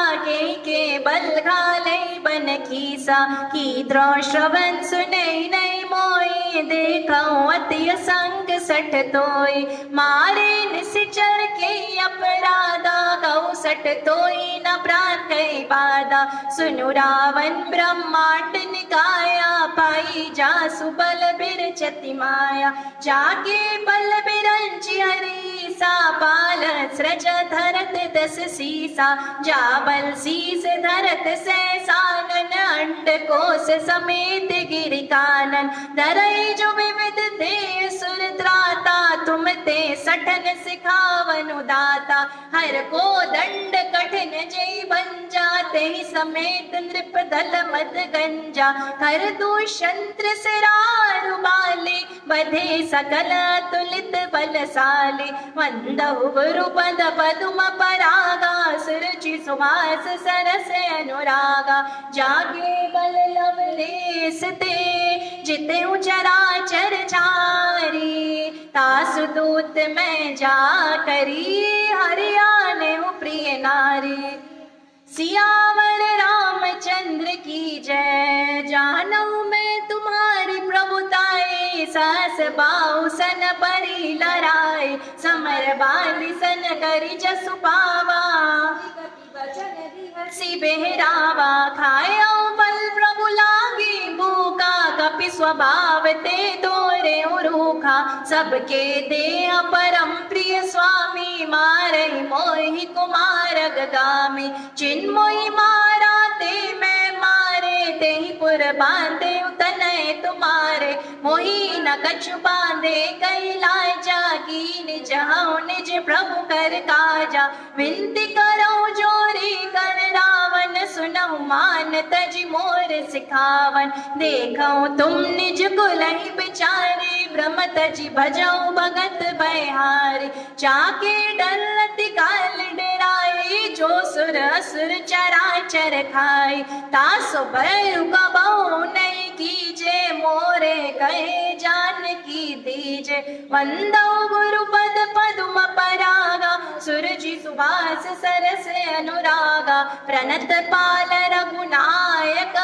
Speaker 1: के बल घाले बन कीसा। की द्रोह श्रवण सुनै नहीं मोई, देखौ अति असंग सठ तोय। मारे निशिचर के अपराधा, कौ सठ तोई न प्राण कई बाधा। सुनु रावण ब्रह्मांड निकाया, पाई जासु बल बिरचति माया। जाके बल बिरंचि हरीसा, पाल सृज धरत दस सीसा। जा बल शीस धरत सहसानन, अंड कोश समेत गिरि कानन। धरई जो विविध थे सुर त्राता, तुम ते सठन सिखावनु दाता। हर को दंड कठिन जय भंजा, ते समेत नृप दल मद गंजा। कर दुषंत्र सिरारु बाले, बधे सकल तुलित बलशाली। वंदौ गुरुपद पदुम परागा, सुरुचि सुवास सरस अनुरागा। जागे बल लवलेस ते, जितेउ चराचर चारी। तासु दूत मैं जा करी, हरियाने प्रिय नारी। सियावर रामचंद्र की जय। जानऊ मैं तुम्हारी प्रभुताई, सास बाऊ सन परी लड़ाई। समर बाली सन करी जसु पावा,
Speaker 2: कपि वचन दिहसि
Speaker 1: सी बेहरावा। खायो बल प्रभु लागी भूखा, कपि कपि स्वभाव ते तोरे रूखा सबके देह परम प्रिय स्वामी मारे मोहि कुमार गगामी चिन्मोहि मारा ते मैं मारे ते ही पुर बांधे उतनय तुम्हारे मोहि न कछु बांधे कैलाय जागी निज हऊँ निज प्रभु कर काजा विनती करो जोरी कर रावण सुनहु मान तज मोर सिखावन देखो तुम निज कुलहि बिचारे ब्रह्म तजी भजौ भगत बहारी चाके डलति काल डराई जो सुर असुर चराचर खाई तासो भयु कबहु नहीं कीजे मोरे कहे जान की दीजे वंदौ गुरुपद पदुम परागा सुरजि सुभास सरस अनुरागा प्रणत पाल रघुनायक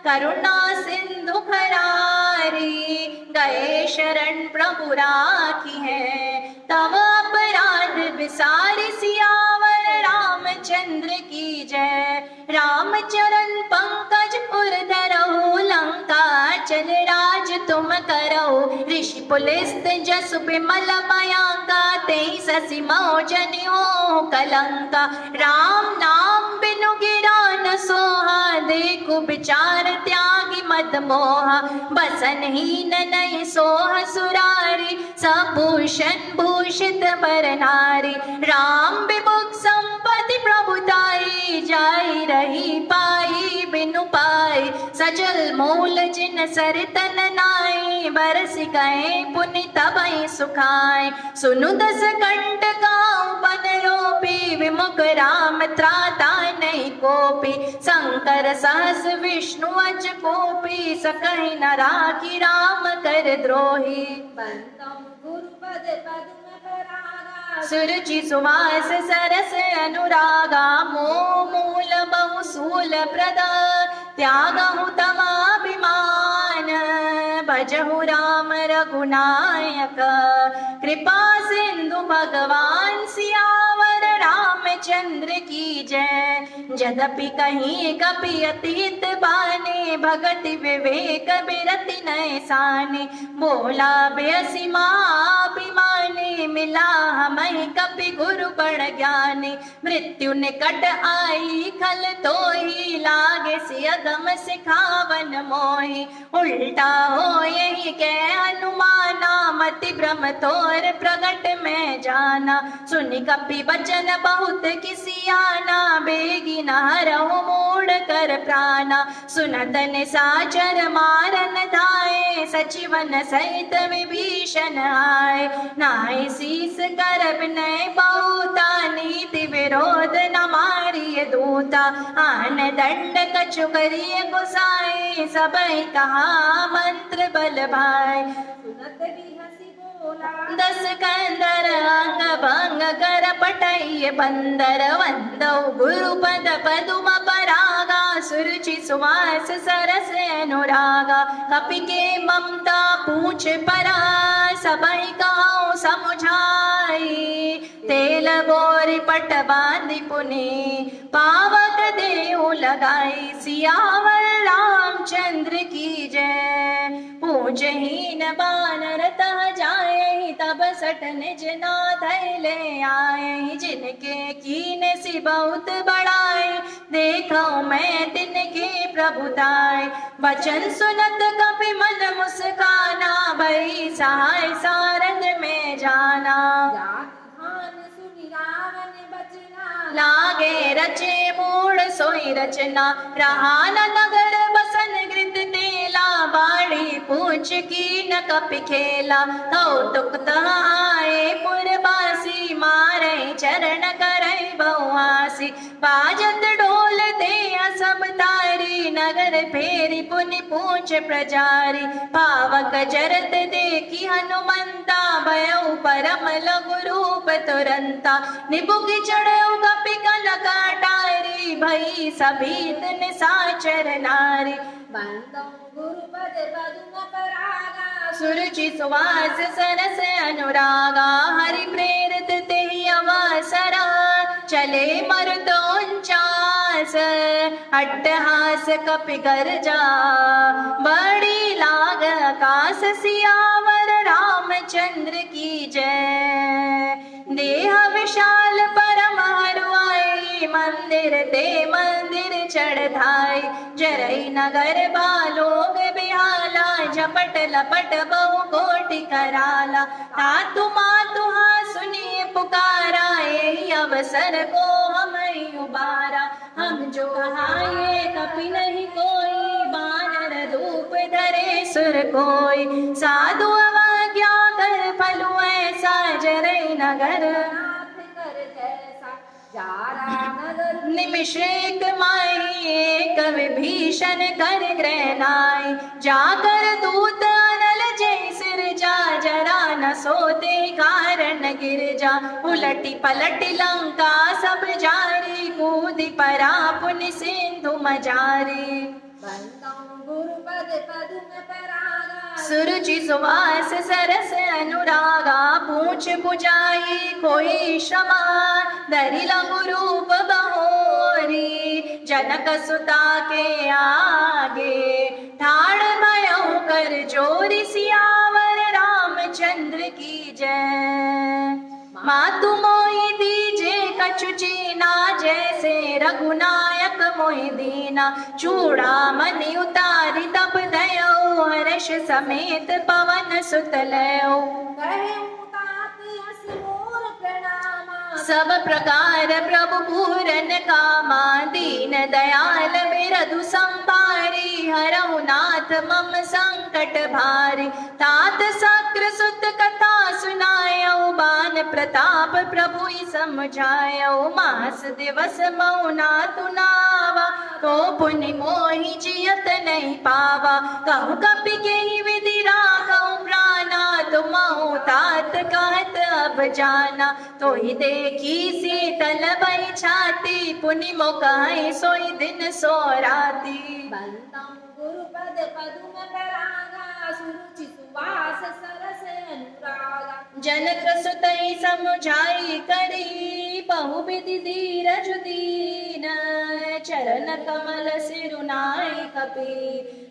Speaker 1: करुणा सिंधु खरारी गए शरण प्रभु राखी है तव अपराध विसारी सियावर रामचंद्र की जय रामचरण पंकज उर धरहु लंका चल राज तुम करहु ऋषि पुलिस्त जस बिमल मयांगा तेई ससी मौजनि हो कलंका राम नाम बिनु गिरा न सोहा देखु विचार त्यागी मद मोहा बसन हीन नहीं सोह सुरारी सभूषण भूषित बर नारी राम विमुख संपत्ति प्रभुताई जाई रही पाई बिनु पाई सजल मूल जिन सरितन नाई बरस गए पुनि तबई सुखाए सुनु दस कंठ गाँव बन रोपी विमुख राम त्राता नहीं कोपी शंकर सहस विष्णु अज कोपी सकहि न राखी राम कर द्रोही
Speaker 2: बंदौ गुरुपद पद्म परागा
Speaker 1: सुरुचि सुवास सरस अनुरागा मोह मूल बहु सूल प्रद त्यागहु तमाभिमान भजहु राम रघुनायक कृपा सिंधु भगवान सियावर रामचंद्र की जय जदपि कहीं कपि अतीत बाने भगति विवेक बिरति नय साने बोला बेअसी महाभिमानी मिला हमें कपि गुरु बड़ ज्ञानी मृत्यु निकट आई खल तो ही लागे सियगम सिखावन मोहि उल्टा हो यही के अनुमाना मति भ्रम तोर प्रगट में जाना सुनि कपि बचन बहुत किसी आना बेगी नहरहु मूड कर प्राणा सुनत निसाचर मारन धाये सचिवन सहित विभीषण आए नाहि शीस कर विनय बहुता नीति विरोध न मारिय दूता आन दंड कछु करिय गुसाए सबहि कहा मंत्र बल भाई
Speaker 2: सुनत भी हसी बोला
Speaker 1: दस कंदर अंग भंग कर पटैय बंदर वंदौ गुरुपद पदुम परागा सुरुचि सुवास सरस अनुरागा कपि के ममता पूछ परा सबहि कहूँ समुझाई तेल बोरी पट बांधि पुनि पावक देहु लगाई सियावर रामचंद्र की जय पूजहीन बानर तह जाए तब सठ निज नाथ ले आए जिनके कीन सी बहुत बड़ाई देखो मैं तिनके प्रभुताई वचन सुनत कपि मन मुस्काना भई सहाय सारंग में जाना
Speaker 2: जान सुनि रावण बचना
Speaker 1: लागे रचे मूड सोई रचना रहा न नगर बसन गृत तेला बाड़ी पूछ की न कपि खेला कौतुक तह आए पुरबासी मारे चरण करे बहुआसी बाजत ढोल दे सब तारी नगर फेरी पुनि पूछ प्रजारी पावक जरत देखी हनुमंता भयउ परम लघु रूप तुरंता निबुकि चढ़ऊ कपि कनक अटारी भई सभीत निसाचर नारी
Speaker 2: बंदौ गुरुपद पद्म परागा
Speaker 1: सुरुचि सुवास सरस अनुरागा हरि प्रेरित तेहि अवसरा चले मरुतोंचास अट्टहास कपि गर्जा, बड़ी लाग आकाश सियावर रामचंद्र की जय। देह विशाल परम हरुआई, मंदिर ते मंदिर चढ़ाई। जरई नगर बालोग बिहाला, झपट लपट बहु कोटि कराला। तातु मातु हाँ सुनिए पुकारा, यही अवसर को हम उबारा। हम जो कहाए कपि नहीं कोई, बानर धूप धरे सुर कोई। साधु अवज्ञा कर फलु ऐसा, जरई नगर
Speaker 2: नाथ कर जैसा, जारा नगर
Speaker 1: निमिष एक माई, एक विभीषण कर ग्रहनाई। जाकर दूत अनल जय सिर जा, जरा न सोते कारण गिर जा। उलटी पलटी लंका सब जारी, कूदी परा पुनि सिंधु मजारी।
Speaker 2: बंदौ गुरुपद पदुम परागा,
Speaker 1: सुरुचि सुवास सरस अनुरागा। पूछ पुजाई कोई समान, धरिला गुरूप बहोरी। जनक सुता के आगे, ठाड़ भयउ कर जोरी। सियावर रामचंद्र की जय। मातु मोहि दीजे कछु चीना, जैसे रघुनायक मोहि दीना। चूड़ामणि उतारी तब दयौ, हर्ष समेत पवन सुत लयौ।
Speaker 2: कहूँ तात यस मोर प्रणामा,
Speaker 1: सब प्रकार प्रभु पूरन कामा। दीन दयाल बिरधु संभारी, हरहु नाथ मम संकट भारी। तात सक्र सुत कथा सुनायौ, बान प्रताप प्रभु समझायौ। मास दिवस मौना तुनावा, तो पुनि मोहि जियत नहीं पावा। कहु कपि केहि विधि राखौ प्राणा, तुमहु तात कहत अब जाना। तो ही देखी शीतल भई छाती, पुनि मोकाई सोई दिन सो राती।
Speaker 2: बंदौ गुरुपद पदुम परागा, सुरुचि सुवास सरस अनुरागा।
Speaker 1: जनक सुतई समुझाई करी, बहुविधि धीरज दीन। चरण कमल सिरुनाई कपि,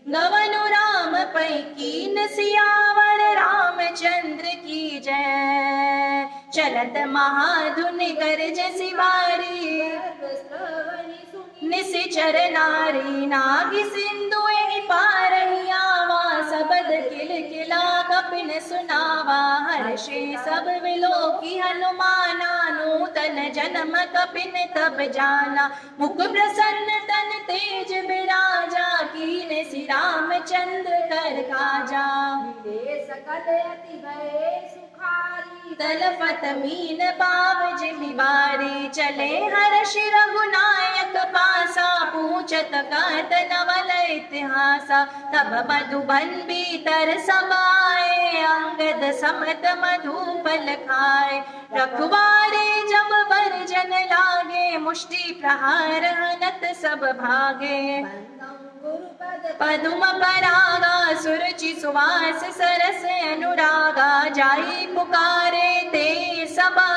Speaker 1: गवनु राम पै कीन। सियावर रामचंद्र की जय। चलत महाधुनि गरज सिवारी,
Speaker 2: सर्वश्रवणि सुनि
Speaker 1: निशिचर नारी। नागि सिंधु एहि पारहि आवा, सबद किलकिला कपिन सुनावा। हर्षे सब विलोकी हनुमाना, नूतन जन्म कपिन तब जाना। मुख प्रसन्न तन तेज बिराजा, कीन श्री रामचंद्र कर काजा।
Speaker 2: मिले सकल अति भय सुखारी,
Speaker 1: तलपत मीन बाव जिमिवारी। चले हर्ष रघुनायक पासा, पूछत कहत नवल इतिहासा। तब मधुबन भीतर समाए, अंगद समत मधुपल खाए। रखवारे जब बरजन लागे, मुष्टि प्रहार हनत सब भागे।
Speaker 2: बंदौ गुरुपद
Speaker 1: पदुम परागा, सुरुचि सुवास सरस अनुरागा। जाई पुकारे ते सबा,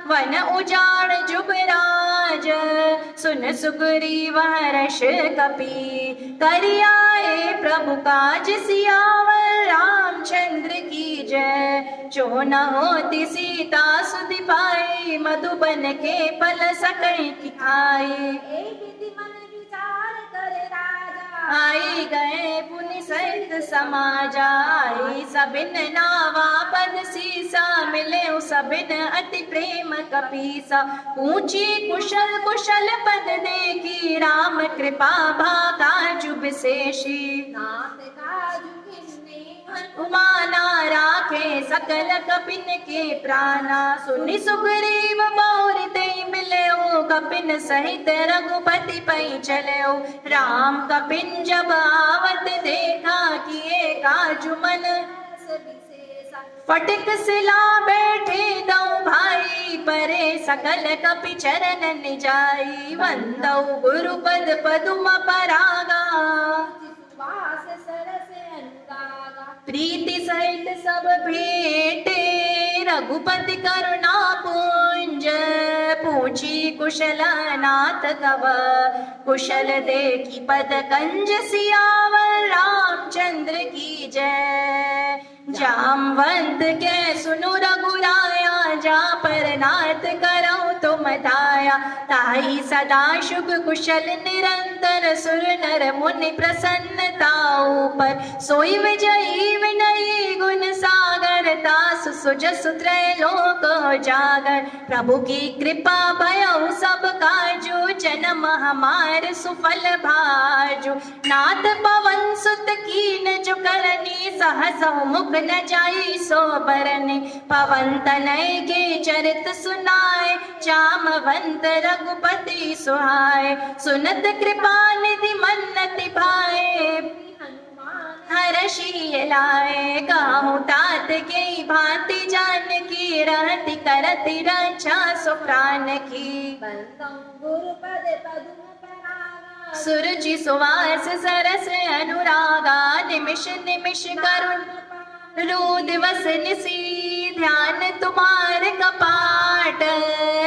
Speaker 1: वन उजाड़ जुबराज। सुन सुग्रीव हर्ष कपि, करियाए प्रभु काज। सियावर रामचंद्र की जय। जो न होती सीता सुधि पाई, मधुबन के फल सकई की खाई।
Speaker 2: एक विधि मन विचार करे राजा,
Speaker 1: आई गए पुनि सहित समाजा। आई सबिन नावा पद सीसा, मिले सबिन अति प्रेम कपीसा। ऊंची कुशल कुशल पद देखी, राम कृपा भाका जुब शेषी।
Speaker 2: नाथ काजु किन्ने
Speaker 1: उमाना राखे सकल कपिन के प्राणा। सुनि सुग्रीव बहुरि तेहि मिलयो, कपिन सहित रघुपति पै चलयो। राम कपिन जब आवत देखा, किए काजु मन
Speaker 2: रस विशेषा।
Speaker 1: फटिक सिला बैठे दऊ भाई, परे सकल कपि चरण निजाई। वंदौ गुरुपद पदुम परागा,
Speaker 2: सुवास सरस अनुरागा।
Speaker 1: प्रीति सहित सब भेटे, रघुपति करुणा पुंज। पूछी कुशल नाथ कव, कुशल देखी पद कंज सियावर रामचंद्र की जय। जामवंत के सुनु रघुराया, जा पर नाथ करऊं तुम दाया। ताई सदा शुभ कुशल निरंतर, सुर नर मुनि प्रसन्नता ऊपर। सोई विजयी विनयी गुण सागर, तासु सुजसु त्रैलोक जागर। प्रभु की कृपा भयउ सब काजू, जन्म हमार सुफल भाजू। नाथ पवन सुत कीन जो करनी, सहसहु मुख न जाई सो बरने। पवन तनय के चरित सुनाए, जामवंत रघुपति सुहाए। सुनत कृपा निधि मन्नति भाए, हर्षि लाए। गाहु तात के भांति जानकी, रहति करति रक्षा सो प्राण की।
Speaker 2: गुरुपद पदुम परागा,
Speaker 1: सुरुचि सुवास सरस अनुरागा। निमिष निमिष करुण रो दिवस निसी, ध्यान तुम्हार कपाट।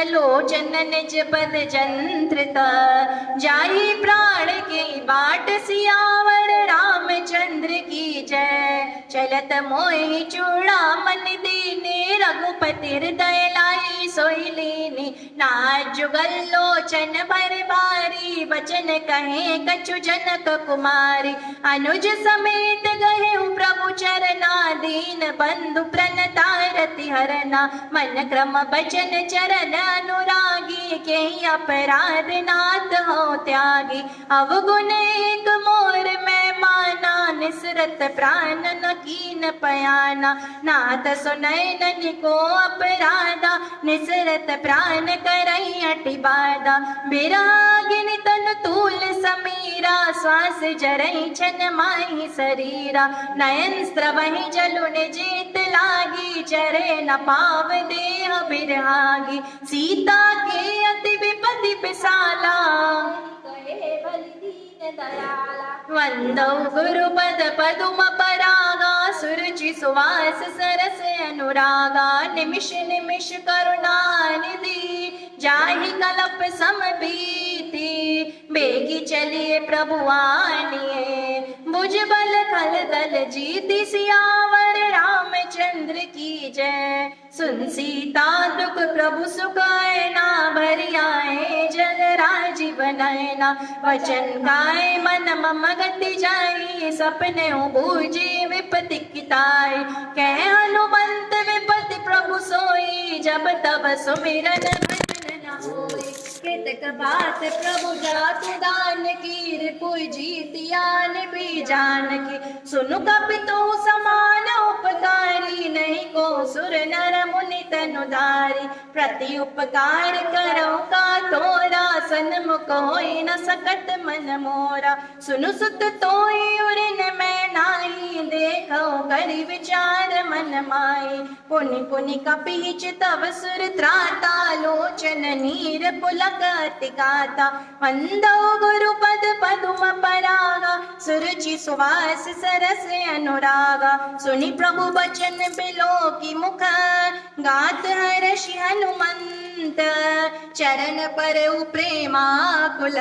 Speaker 1: लोचन निज पद जंत्रित, जाई प्राण की बाट। सियावर रामचंद्र की जय। चलत मोहि चूड़ामन दीने, रघुपति हृदय लाई सोई लीनी। नाथ जुगल लोचन भर भारी, बचन कहे कछु जनक कुमारी। अनुज समेत गए प्रभु चरना, दीन बंधु प्रणतारति हरना। मन क्रम बचन चरण अनुरागी, के अपराध नाथ हो त्यागी। अवगुण एक मोर मैं माना, निसरत प्राण न कीन पयाना। नाथ सुनय ननि को अपराधा, निसरत प्राण करई अति बाधा। बिरागिन तन तूल समीरा, श्वास जरई छन माही शरीरा। नयन स्रवहि जलुन जीत लागी, चरे न पाव देह बिरहागी। सीता के अति विपति पिसाला,
Speaker 2: कहे बलि दीन दयाला।
Speaker 1: वंदौ गुरुपद पदुम परागा, सुरुचि सुवास सरस अनुरागा। निमिष निमिष करुणा निधि, जाहि कलप सम बीती। बेगी चलिए प्रभु आनिए, भुजबल खल दल जीति। सियावर रामचंद्र की जय। सुन सीता दुख प्रभु सुखायना, भरि आए जग राजीव नयना। वचन गाय मन मम गति जाई, सपने बूझी विपति किताई। कह हनुमंत विपति प्रभु सोई, जब तब सुमिरन भजन न होई। कृतक बात प्रभु जातु दान की, रिपु जीतियान भी जान की। सुनु कपितु समान उपकारी, नहीं को सुर नर मुनि तनुधारी। प्रति उपकार करो का तोरा, सन्मुख होई न सकत मन मोरा। सुनु सुत तोई उरिन मैं नाही, देखो करि विचार मन माई। पुनि पुनि कपीच तव सुर त्राता, लोचन नीर पुलक अति गाता। वंदौ गुरुपद पदुम परागा, सुरुचि सुवास सरस अनुरागा। सुनि प्रभु बचन बिलो की मुख, गात हर्षि हनुमंत। चरण पर प्रेमाकुल,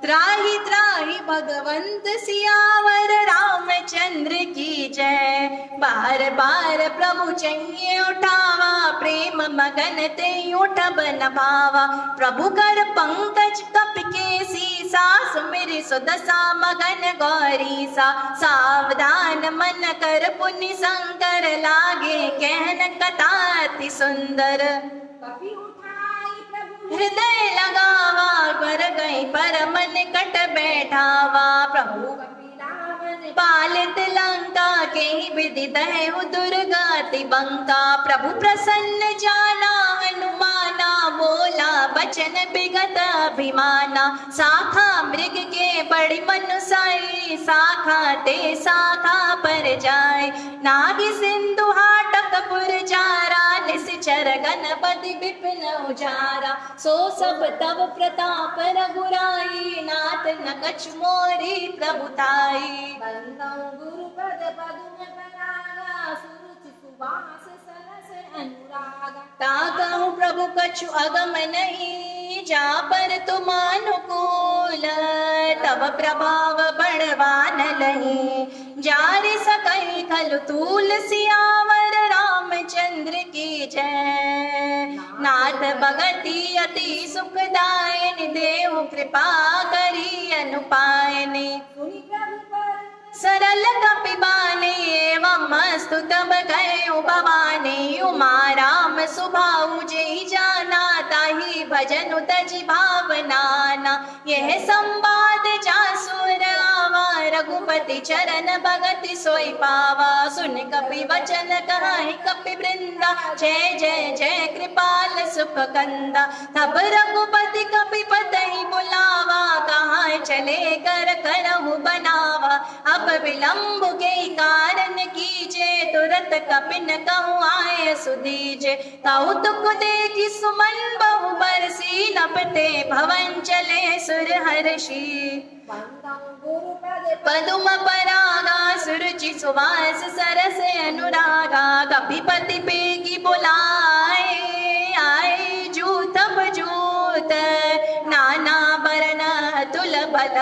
Speaker 1: त्राहि त्राहि भगवंत। सियावर रामचंद्र की जय। बार बार प्रभु चाहिए उठावा, प्रेम मगन ते उठब न भावा। प्रभु कर पंकज कप के सीसा, सुमिरि सुदशा मगन गौरीसा। सावधान मन कर पुनि शंकर, लागे कहन कथा अति सुंदर।
Speaker 2: कपि उठाई प्रभु
Speaker 1: हृदय लगावा, कर गई पर मन कट बैठावा। प्रभु
Speaker 2: कपि रावण
Speaker 1: पालित लंका, के ही विधि दहु दुर्गति बंका। प्रभु प्रसन्न जाना हनुमाना, बोला बचन बिगत अभिमाना। शाखा मृग के बड़ी मनुसाई, शाखा ते शाखा पर जाए। नागी सिंधु हाटक पुर जारा, निश्चर गणपति विपिन उजारा। सो सब तव प्रताप रघुराई, नाथ न कछु मोरी प्रभुताई।
Speaker 2: वंदौ गुरुपद पदुम परागा, सुरुचि सुवास सरस अनुरागा।
Speaker 1: ताकहु प्रभु कछु अगम नहीं, जा पर तुम अनुकूल, तब प्रभाव बढ़वान लही, जारि सकई खल तुलसियावर, रामचंद्र की जय। नाथ भगति अति सुखदायनि, देव कृपा करी अनुपायनि,
Speaker 2: सुनि प्रभु पर
Speaker 1: सरल कपिबाने, एवं स्तुत गए भवानी, उमा राम सुभाऊ जय जाना, ताहि भजन तजि भावनाना, यह संवाद जासुर आवा, रघुपति चरण भगति सोई पावा, सुन कपि वचन कहाहि कपि वृंदा, जय जय जय कृपाल सुख कंदा, तब रघुपति कपि पतहि बुलावा, कहाँ चले कर करहु बनावा, अब विलंब के कारण कीजे, तुरत कपिन कहूँ आए सुदीजे, कौतुक देखि सुमन बहु बरसी, नपते भवन चले सुर हर्षि,
Speaker 2: वंदन गुरुपद
Speaker 1: पदुम परागा, सुरुचि सुवास सरस अनुरागा, कपिपति पेगी बुलाए, आए जूथ बजूत, नाना बरन तुल बल,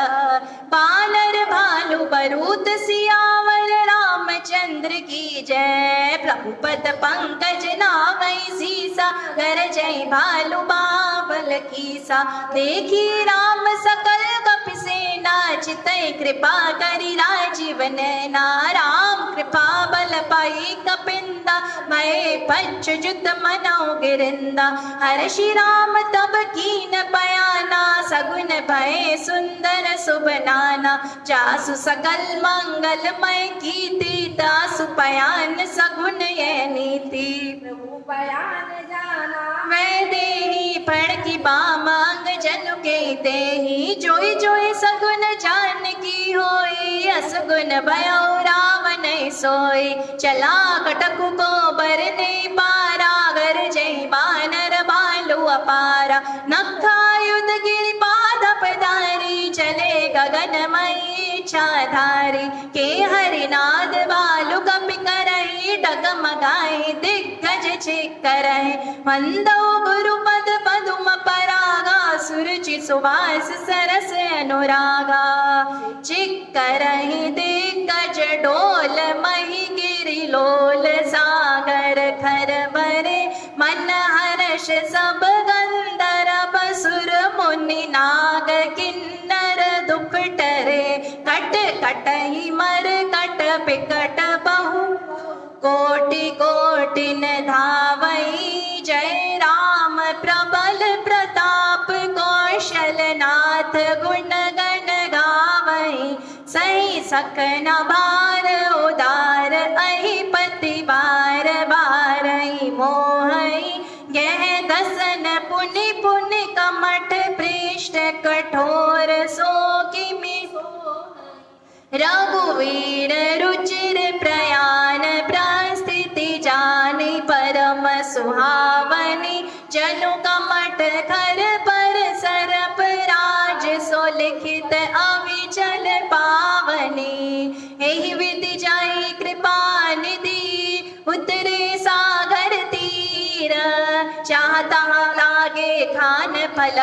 Speaker 1: बानर भालु बरूत, सियावर रामचंद्र की जय। प्रभु पद पंकज नावै सीसा, कर जय भालु बाबल कीसा, देखी राम सकल कपि सेना, चितै कृपा करि राजीव नैना, राम कृपा बल पाई कपिंदा, मैं पंच जुत मनौ गिरिंदा, हर्षि राम तब कीन बयाना, सगुन भय सुंदर शुभ नाना, जासु सकल मंगलमय कीर्ति, तासु पयान सगुन ये नीति,
Speaker 2: प्रभु बयान जाना,
Speaker 1: वै देहि फण की बामांग जनु के देहि, जोई जोई सगुन जान की होई, असगुन भयो रावण सोई, चला कटकु को बरने पारा, गर जय बानर भालु अपारा, नखायुध गिरि पादप धारी, चले गगनमयी छाधारी, के हरिनाद भालु कपि करहि, डगमगाहि दिग्गज चिक्करहि, वंदो गुरुपद पदुम परागा, सुरुचि सुवास सरस अनुरागा, चिक्करहि दिग्गज डोल महि गिरि लोल, सागर खर बरे मन हर्ष सब गंधर्व, सुर मुनि नाग किन्नर दुपटरे, कट कटहि मर कट बिकट बहु, कोटि कोटिन धावई, जय राम प्रबल प्रताप, कौशलनाथ गुण गण गावई, सही सकन भार उदार, अहि पति बार बारई मोहई, यह दसन पुनि पुनि कमठ, पृष्ठ कठोर सो किमि, रघुवीर रुचिर प्रयाण, प्रस्थिति जानि परम सुहावनी, जनु कमठ खर पर सरप राज, सो लिखित अविचल पावनी, एहि विधि जाहि कृपा निधि, उतरे सागर तीर, चाहता लागे खान फल,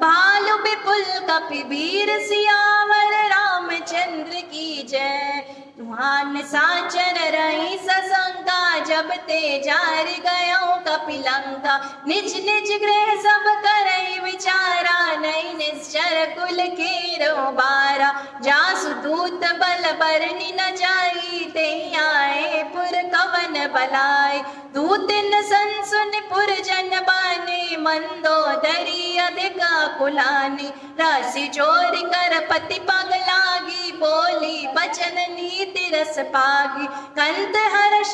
Speaker 1: भालु विपुल कपि वीर, सियावर रामचंद्र की जय। तुहान साचर रही ससंका, जब ते जार गयो कपिलंका, निज निज गृह सब करई विचारा, नहीं निश्चर कुल केरो बारा, जासु दूत बल बरनि न जाई, ते आए पुर कवन बलाई, दूतिन संसुन पुर जन बाने, मंदोदरी अधिक कुलानी, राशि चोरी कर पति पग लागी, बोली बचन नीति रस पागी, कंत हर्ष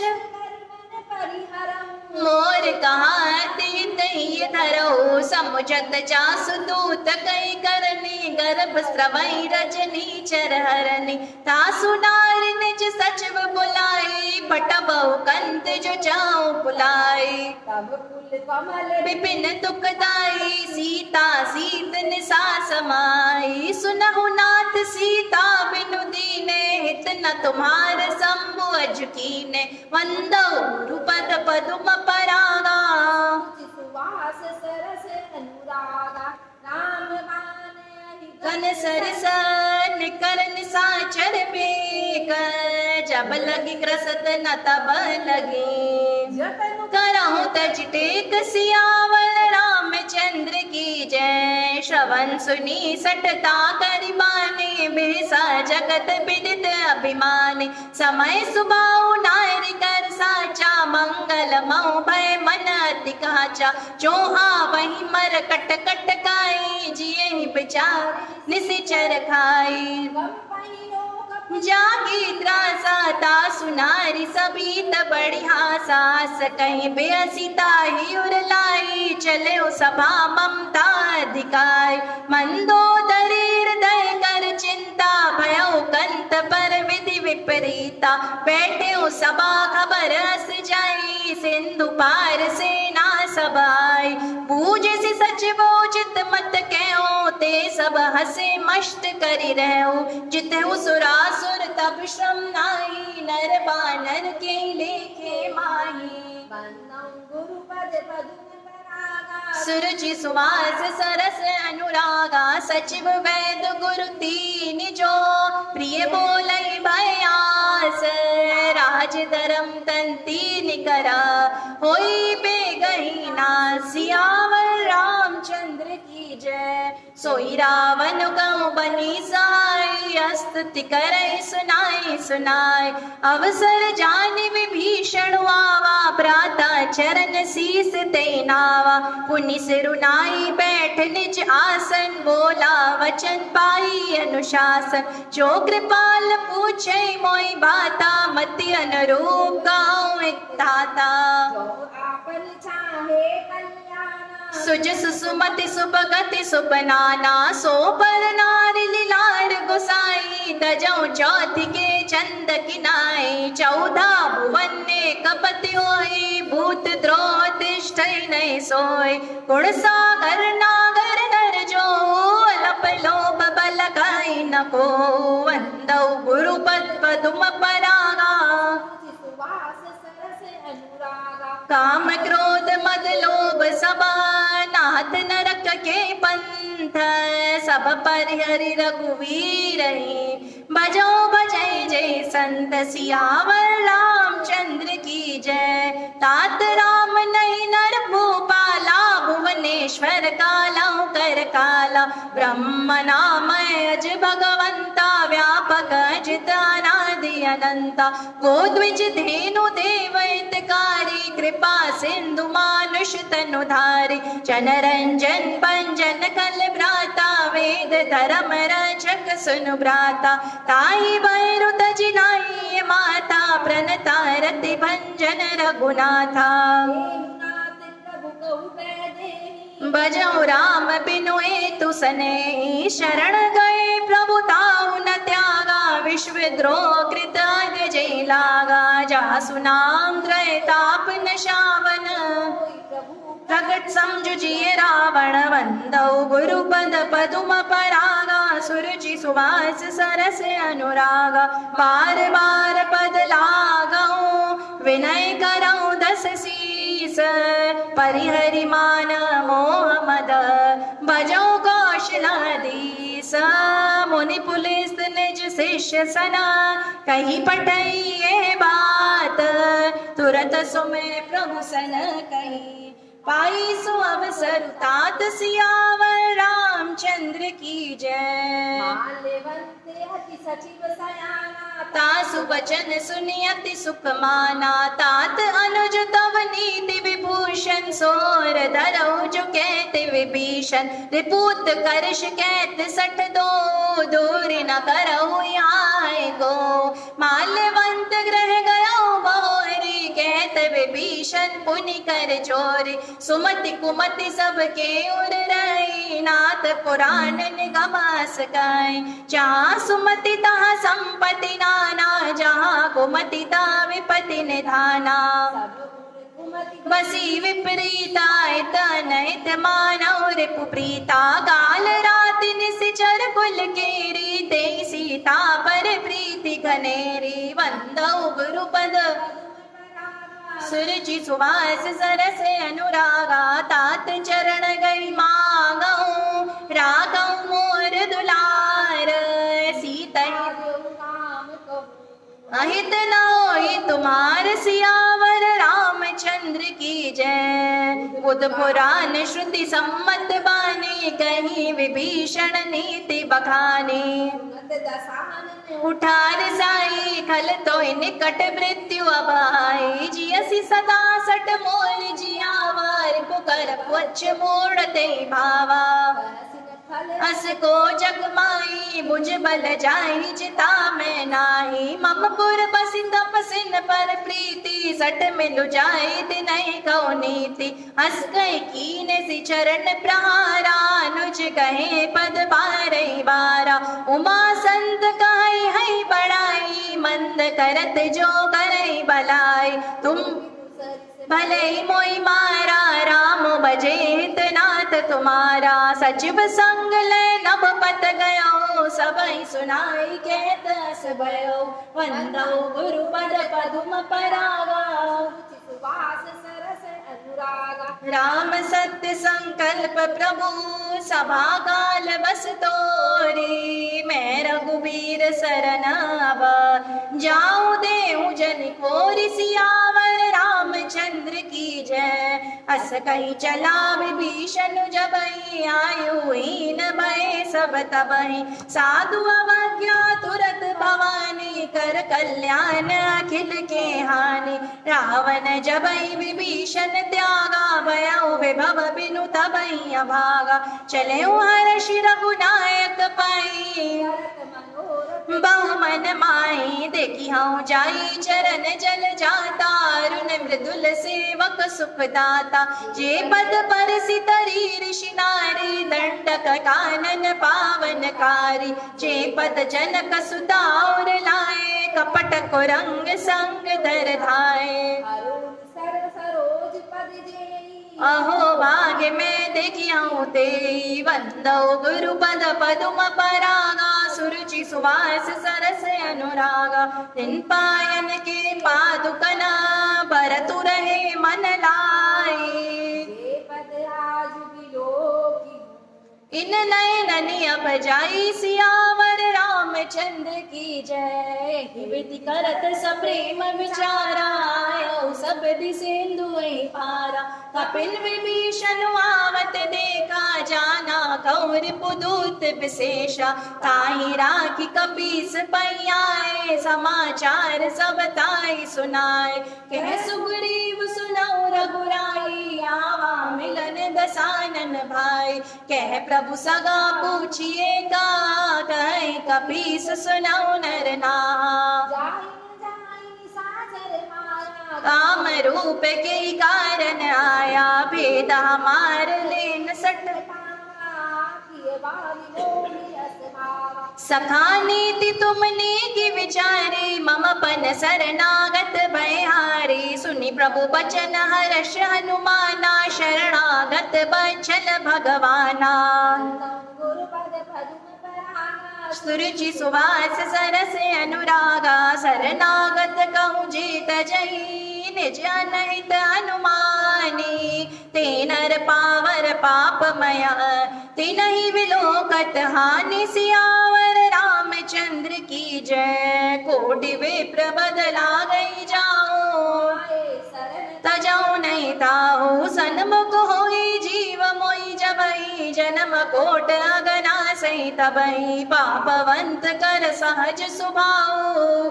Speaker 2: परिहरम,
Speaker 1: मोर कहाती तही धरो, समुझत जासु दूत कई करनी, गर्भ स्रवई रजनी चरहरनी, तासु नारि निज सचिव बुलाई, पटबहु कंत जो जाऊं बुलाई,
Speaker 2: तब कुल कमल
Speaker 1: विपिन दुखदाई, सीता सीत निसा समाई, सुनहु नाथ सीता बिनु दीने, हित न तुम्हार शंभु अजुकीने, वंदो गुरुपद पदुम परागा,
Speaker 2: सुवास
Speaker 1: कन सरस निकर निसाचर बेक जब लगी कृसत न तब लगी
Speaker 2: जतनु
Speaker 1: करहूं तज टेक सियावर रामचंद्र की जय श्रवण सुनी सटता करिबाने बेसा जगत विदित अभिमानी समय सुबाऊ नारी कर साचा मंगल मऊ भय मन अति काचा जो आवही मर कट कट काई जिये बिचार निसिचर खाई जागी त्रासाता सुनारी सबीत बढ़िया सास कहीं बेअसीता ही उरलाई चले सभा ममता अधिकाय मंदोदरी हृदय कर चिंता भयो कंत पर विधि विपरीता बैठे सभा खबर हस जाई सिंधु पार सेना सबाई पूज से सचिव चित मत कहो ते सब हसे मस्त करी रहो जिते सुरासुर तब श्रम नाई नर बानर के लेखे माही
Speaker 2: गुरुपद पदुम परागा
Speaker 1: सुरुचि सुवास सरस अनुरागा सचिव वैद गुरु तीन जो प्रिय बोलई भयास राज धर्म तंती निकरा होई बेगही ना सियावर रामचंद्र की जय सोई रावण गौ बनी सहाय स्तुति करई सुनाई सुनाय अवसर जान विभीषण आवा प्राता चरण शीस ते नावा पुनि सिरुनाई बैठ निज आसन बोला वचन पाई अनुशासन जो कृपाल पूछे मोई बाता मति अनुरूप गाँव दाता
Speaker 2: जो आपन चाहे कल्याण
Speaker 1: सुज सुमति सुभगति सुपनाना सो पर नारी लीलार गोसाई दजौ चौथी के चंद किनाई 14 भुवन ने कपति होई भूत द्रोह तिष्ठई नहीं सोई गुण सागर नागर नर जो अलप लोभ बल गाई न को वंदौ गुरुपद पदुम परागा
Speaker 2: सुवास सरस अनुरागा
Speaker 1: काम क्रोध मद लोभ सबा नाथ नरक के पंथ सब परिहरि रघुवीर बजो बजय जय संत सियावर रामचंद्र की जय तात राम नहीं नर भूपाला भुवनेश्वर काला कर काला ब्रह्म नामय अज भगवंता व्यापक अजित अनादि अनंता गोद्विज धेनु देवैतकारी कृपा सिंधु मानुष तनुधारी जनरंजन पंजन कल भ्राता वेद धर्म रक्षक सुनु भ्राता ताई भैरु तजिनाई माता प्रणता रति भंजन रघुनाथा
Speaker 2: नाथ प्रभु कहु बैदेही
Speaker 1: भजौ राम बिनु हेतु सने शरण गए प्रभु ताऊ न त्यागा विश्व द्रोह कृत जय लागा जासु नाम त्रय ताप न शावन प्रगट समझु जिय रावण वंदौ गुरुपद पदुम परागा सुरुचि सुवास सरस अनुरागा बार बार पद लागौ विनय करौ दस शीस परिहरि मान मोह मद भजौ कौशलाधीश मुनि पुलिस निज शिष्य सना कहीं पटई ये बात तुरत सुमे प्रभु सन कही पाई सो अवसर तात सियावर रामचंद्र की जय
Speaker 2: माल्यवंते अति सचिव सयाना
Speaker 1: तासु वचन सुनि अति सुख माना तात अनुज तव नीति विभूषण सोर धरौ जो कहते विभीषण रिपुत करश कहत सठ दो दूर न करौ आए गो माल्यवंत ग्रह गयो बहुरी कहत विभीषण पुनि कर चोरी सुमति कुमति सबके उर रही नाथ पुराण निगमास गाय जहाँ सुमति तहाँ संपत्ति नाना जहाँ कुमति ता विपति निधाना बसी विपरीता नहित मानव रिपु प्रीता गाल रात निश्चर कुल केरी ते सीता पर प्रीति घनेरी वंदौ गुरुपद सुरुचि सुवास सरस अनुरागा तात चरण गई मागौ रागौ मोर दुला अहित न होई तुम्हार सियावर रामचंद्र की जय। बुध पुराण श्रुति सम्मत बानी कहीं विभीषण नीति बखानी।
Speaker 2: सुनत दसानन
Speaker 1: उठार साई खल तो निकट मृत्यु अभाई। जियसी सदा सट मोल जियावर पुकर पुच्छ मोड़ते भावा।
Speaker 2: बरसिन फल
Speaker 1: अस को जगमाई बुझ बल जाहि चिता में नाही। मम पुर बसि तपसिन पर प्रीति सट मिलु जाहि तिनहि कौ नीति। हस गए कीन सि चरण प्रहारा अनुज कहे पद बारहि बारा। उमा संत कहि हई बड़ाई मंद करत जो करई भलाई। तुम भले ही मोई मारा राम बजे हितनाथ तुम्हारा। सचिव संग ले नभ पत गयो सबई सुनाई कहत अस भयो। वंदो गुरु पद पदुम परागा
Speaker 2: सुवास सरस अनुरागा।
Speaker 1: राम सत्य संकल्प प्रभु सभा काल बस तोरी। मैं रघुबीर सरन अब जाऊं देहु जन कोरि। सियावर रामचंद्र की जय। अस कहीं चला विभीषण जबहि आयु हीन भय सब तबहि। साधु अवज्ञा तुरत भवानी कर कल्याण अखिल के हानि। रावण जबहि विभीषण त्यागा भयउ विभव बिनु तबहि अभागा। चले हर्ष रघुनायक पाई बहुमन माई। देखी हूँ जाई चरण जल जाता अरुण मृदुल सेवक सुख दाता। जे पद पर सितरी ऋषि नारी दंडक कानन पावन कारी। जे पद जनक सुता और लाए कपट कुरंग संग दर धाए।
Speaker 2: अरुण सर सरोज पद जेई
Speaker 1: अहो भाग्य में देखियाऊं तेई। वंदो गुरु पद पदुम परागा सुरुचि सुवास सरस अनुरागा। दिन पायन के पादुकना भरतु रहे मन लाई।
Speaker 2: जे पद आज विलोकी
Speaker 1: इन नयननि अब जाई। सियावर रामचंद्र की जय। हिविति करत सप्रेम विचारा आयो सब दिसेंदु पारा। कपिल विभीषण आवत देखा जाना कौर पुदूत विशेषा। ताहि राखी कपीस पैयाए समाचार सब ताई सुनाए। कह सुग्रीव सुनौ रघुराई आवा मिलन दसानन भाई। कह प्रभु सगा पूछिए का कहे कपीस सुनौ नर नाहा।
Speaker 2: जाई साजर माया
Speaker 1: काम रूप के कारण आया भेद हमार लेन सट।
Speaker 2: किए बाली मोहि असभावा।
Speaker 1: सखा नीति तुमने की विचारी मम पन शरणागत भयहारी। सुनि प्रभु बचन हर्ष हनुमाना शरणागत बचन भगवाना।
Speaker 2: गुरु पद पदुम परागा
Speaker 1: सुरुचि सुवास सरस अनुरागा। शरणागत कहूँ जीत जही निज अनहित अनुमानी। ते नर पावर पापमय तिनहि विलोकत हानि। सियावर रामचंद्र की जय। कोटि विप्र बदला गई जाओ
Speaker 2: आए शरण
Speaker 1: तजौ नहीं ताहु। सन्मुख होई जीव मोई जबहि जन्म कोट अगना सही तबहि। पापवंत कर सहज सुभाऊ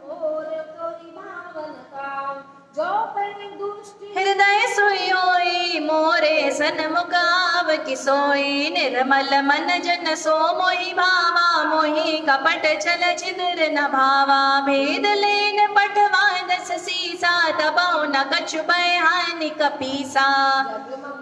Speaker 2: मोर कोई भावन काम। जो पर दुष्टि
Speaker 1: हृदय सोई होई मोरे सन्मुख आव की सोई। निर्मल मन जन सो मोहि भावा मोहि कपट छल छिद्र न भावा। भेद लेन पटवा दस सीसा तबौ न कछु भय हानि कपीसा।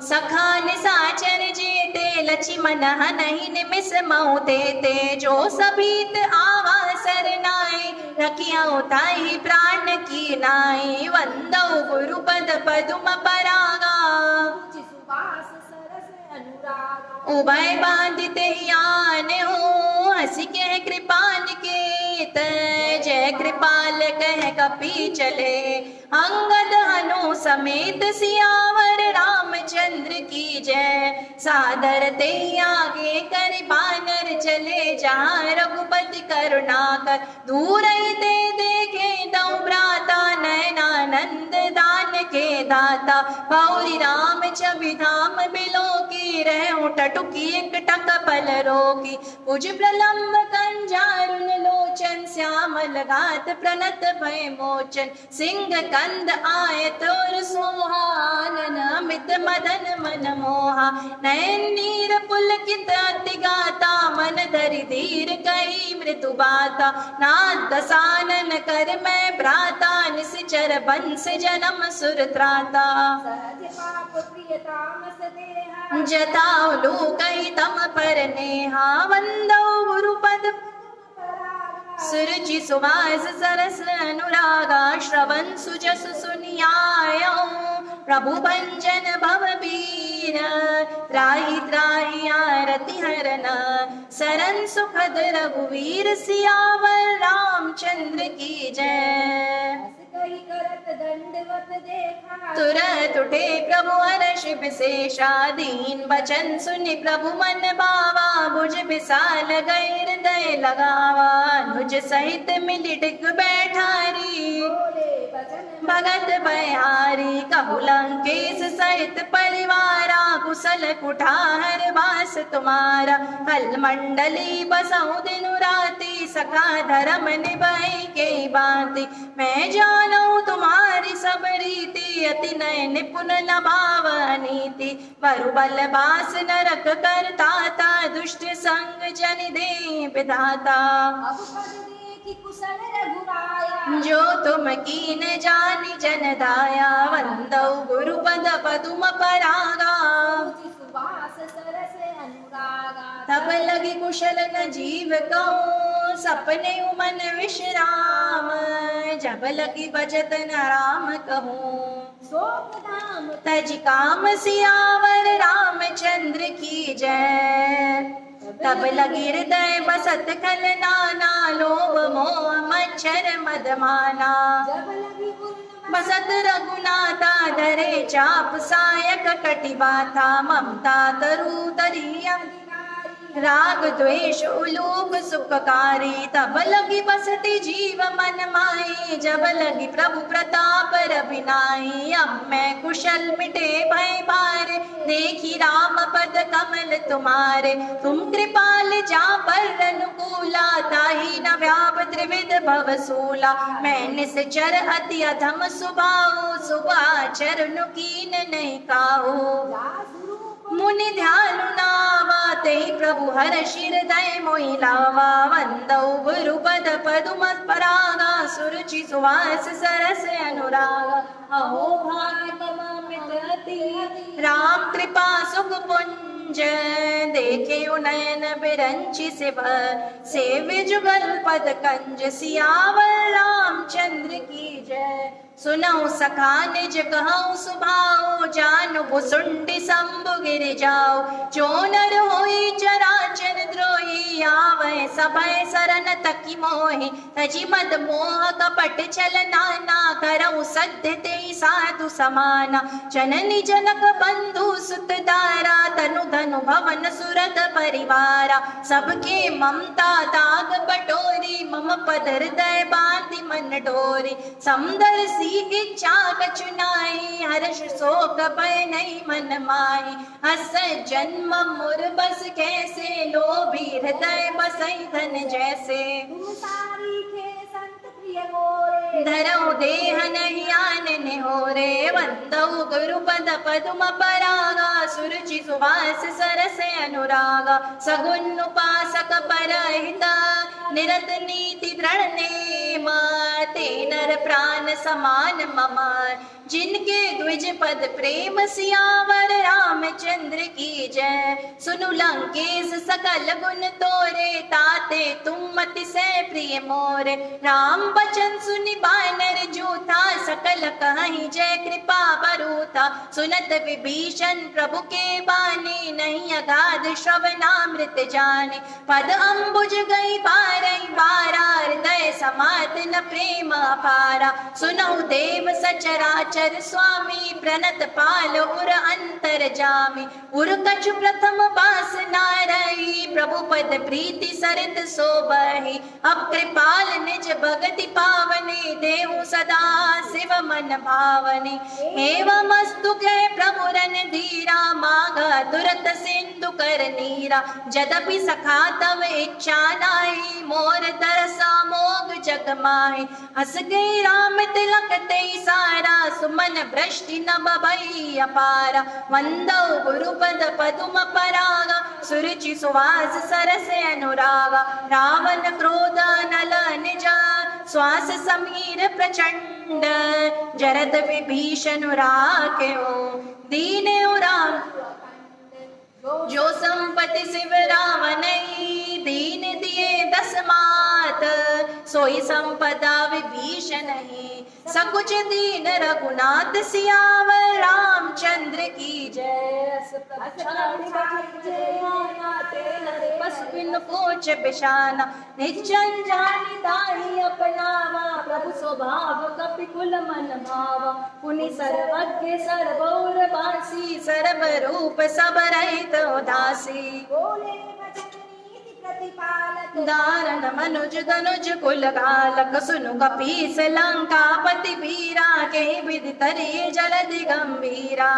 Speaker 1: सखा निसाचर जेते लक्ष्मण हनहि निमिष मऊ तेते। जो सबीत आवा सरनाई रखियाउ ताहि प्राण की नाई। वंदौ गुरु पद पदुम परागा
Speaker 2: रुचि सुवास सरस अनुरागा।
Speaker 1: उभय बांधिते आन हो। हंस के कृपान के जय कृपा कृपाल कह कपि चले। अंगद हनु समेत सियावर रामचंद्र की जय। सादर ते आगे कर बानर चले जहाँ रघुपति करुणाकर। दूर ही ते देखे दऊ भ्राता नयनानंद दान के दाता। पौरी राम छवि धाम बिलो की रह टटुकी एक टक पल रोकी। उज प्रलम्ब कंजारुन लोचन श्यामल गात प्रणत भय मोचन। सिंह कंद आयत और सोहानन अमित मदन मन मोहा। नयन नीर पुलकित अति गाता मन धरि धीर कही मृत्यु बाता। नाथ दसानन कर मैं भ्राता निश्चर बंस जन्म सुर त्राता।
Speaker 2: सहज पाप प्रिय तामस देहा
Speaker 1: जताओ लोक तम पर नेहा। वंदो गुरुपद सुरुचि सुवास सरस अनुरागा। श्रवण सुजस सुनियायो प्रभु भंजन भव बीर। त्राहि त्राहि आरति हरन सरन सुखद रघुवीर। सियावर रामचंद्र की जय।
Speaker 2: हस कहि करत दंडवत देखा
Speaker 1: तुरत उठे प्रभु हर्ष विशेषा। दीन बचन सुनि प्रभु मन बावा। भुज विशाल गै हृदय लगावा। अनुज सहित मिलि डिग बैठारी।
Speaker 2: बोले बचन
Speaker 1: भगत बहारी कहु लंकेश सहित परिवारा। कुशल कुठार वास तुम्हारा। कल मंडली बसहु दिन राति। सखा धर्म निभाई के बाती। मैं जानू तुम्हारी सब रीति। अति नय निपुण नभाव नीति। वरु बल बास नरक करताता। दुष्ट संग जन दे विधाता।
Speaker 2: अब पद देखि कुशल रघुराया
Speaker 1: जो तुम कीन जानि जन दाया। वंदौ गुरुपद पदुम परागा।
Speaker 2: रुचि सुवास सरस अनुरागा।
Speaker 1: तब लगी कुशल न जीव कहूँ। सपने मन विश्राम। जब लगी बचत न राम कहूँ।
Speaker 2: शोक धाम
Speaker 1: तज काम सियावर रामचंद्र की जय। तब लगी हृदय बसत खल नाना। लोभ मोह मच्छर मदमाना।
Speaker 2: जब लगी पूर्ण
Speaker 1: बसत रघुनाथा धरे चाप सायक कटिबाथा। ममता तरु तरिया राग द्वेष उलूभ सुखकारी। तब लगी बसती जीव मन माही। जब लगी प्रभु प्रताप रविनाई। अब मैं कुशल मिटे भय भारे। देखी राम पद कमल तुम्हारे। तुम कृपाल जा पर अनुकूला। ताहि न व्याप त्रिविध भव सूला। मैं निश्चर अति अधम सुभाऊ। सुभाचर नुकीन नहीं काहू।
Speaker 2: रासरूप
Speaker 1: मुनि ध्यान नावा। ते प्रभु हर्षि हृदय मोहि लावा। वंदौ गुरुपद पदुम परागा। सुरुचि सुवास सरस अनुरागा। अहो भाग्यमित अति राम कृपा सुख पुंज। देखे नयन बिरंचि शिव। सेव्य जुगल पद कंज। सियावर रामचंद्र की जय। सुनऊ सखा निज कहूँ सुभाऊ। जानू भुसुंडी शंभु गिर जाओ। जो नर होई चराचर द्रोही। आवै सभय सरन तकी मोहि। तजी मद मोह कपट छल नाना। करऊ सद्य ते साधु समाना। जननी जनक बंधु सुत दारा। तनु धनु भवन सुरत परिवारा। सबके ममता ताग बटोरी। मम पद हृदय बांधि मन डोरी। समदर सी इच्छा कछुनाई। हर्ष शोक भय नहीं मन माही। हस जन्म मुर बस कैसे। लोभी हृदय बसई धन जैसे।
Speaker 2: तुम सारी खे संत प्रिय मोरे।
Speaker 1: धरऊ देह नहीं आनने हो रे। वंदौ गुरुपद पदुम परागा। सुरुचि सुवास सरस अनुरागा। सगुन उपासक परहिता। निरत नीति दृढ़ नेम। ते नर प्राण समान मम। जिनके द्विज पद प्रेम। सियावर रामचंद्र की जय। सुनु लंकेश सकल गुण तोरे। ताते तुम अतिशय प्रिय मोरे। राम बचन सुनि बानर जूथा। सकल कहीं जय कृपा बरूथा। सुनत विभीषण प्रभु के बानी, नहीं अगाध श्रवणामृत जाने। पद अम्बुज गई बारई बारा, हृदय समात न प्रेम अपारा। सुनौ देव सचराचर स्वामी, प्रणत पाल उर अंतर जामी। उर कछु प्रथम बास नारई, प्रभु पद प्रीति सरित सोबहि। अब कृपाल निज भगति पावनी, देहु सदा शिव मन भावनी। एवं अस्तु कह प्रभु रन धीरा, मांगा तुरत सिंधु कर नीरा। जदपि सखा तव इच्छा नाई, मोर तरसा मोग जग माहि। हस गई राम तिलक तेई सारा, सुमन वृष्टि न बबई अपारा। वंदौ गुरुपद पदुम परागा, सुरुचि सुवास सरस अनुरागा। रावण क्रोध नल निज, श्वास समीर प्रचंड। जरद विभीषण राखेओ, दीने राम जो संपत्ति शिव रावणई। दीन दिए दस मात, सोई संपदा विभीषण ही। सकुच दीन रघुनाथ सियावर, रामचंद्र की जय। पशुपिन कोच बिशाना, निजन जानि ताहि अपनावा। प्रभु स्वभाव कपिकुल मन भावा, पुनि सर्वज्ञ सर्वौर बासी। सर्व रूप सब रहित उदासी,
Speaker 2: बोले वचन नीति प्रतिपालक।
Speaker 1: दारण मनुज धनुज कुल घालक। सुनु कपीस लंकापति वीरा, के विधि तरी जलधि गंभीरा।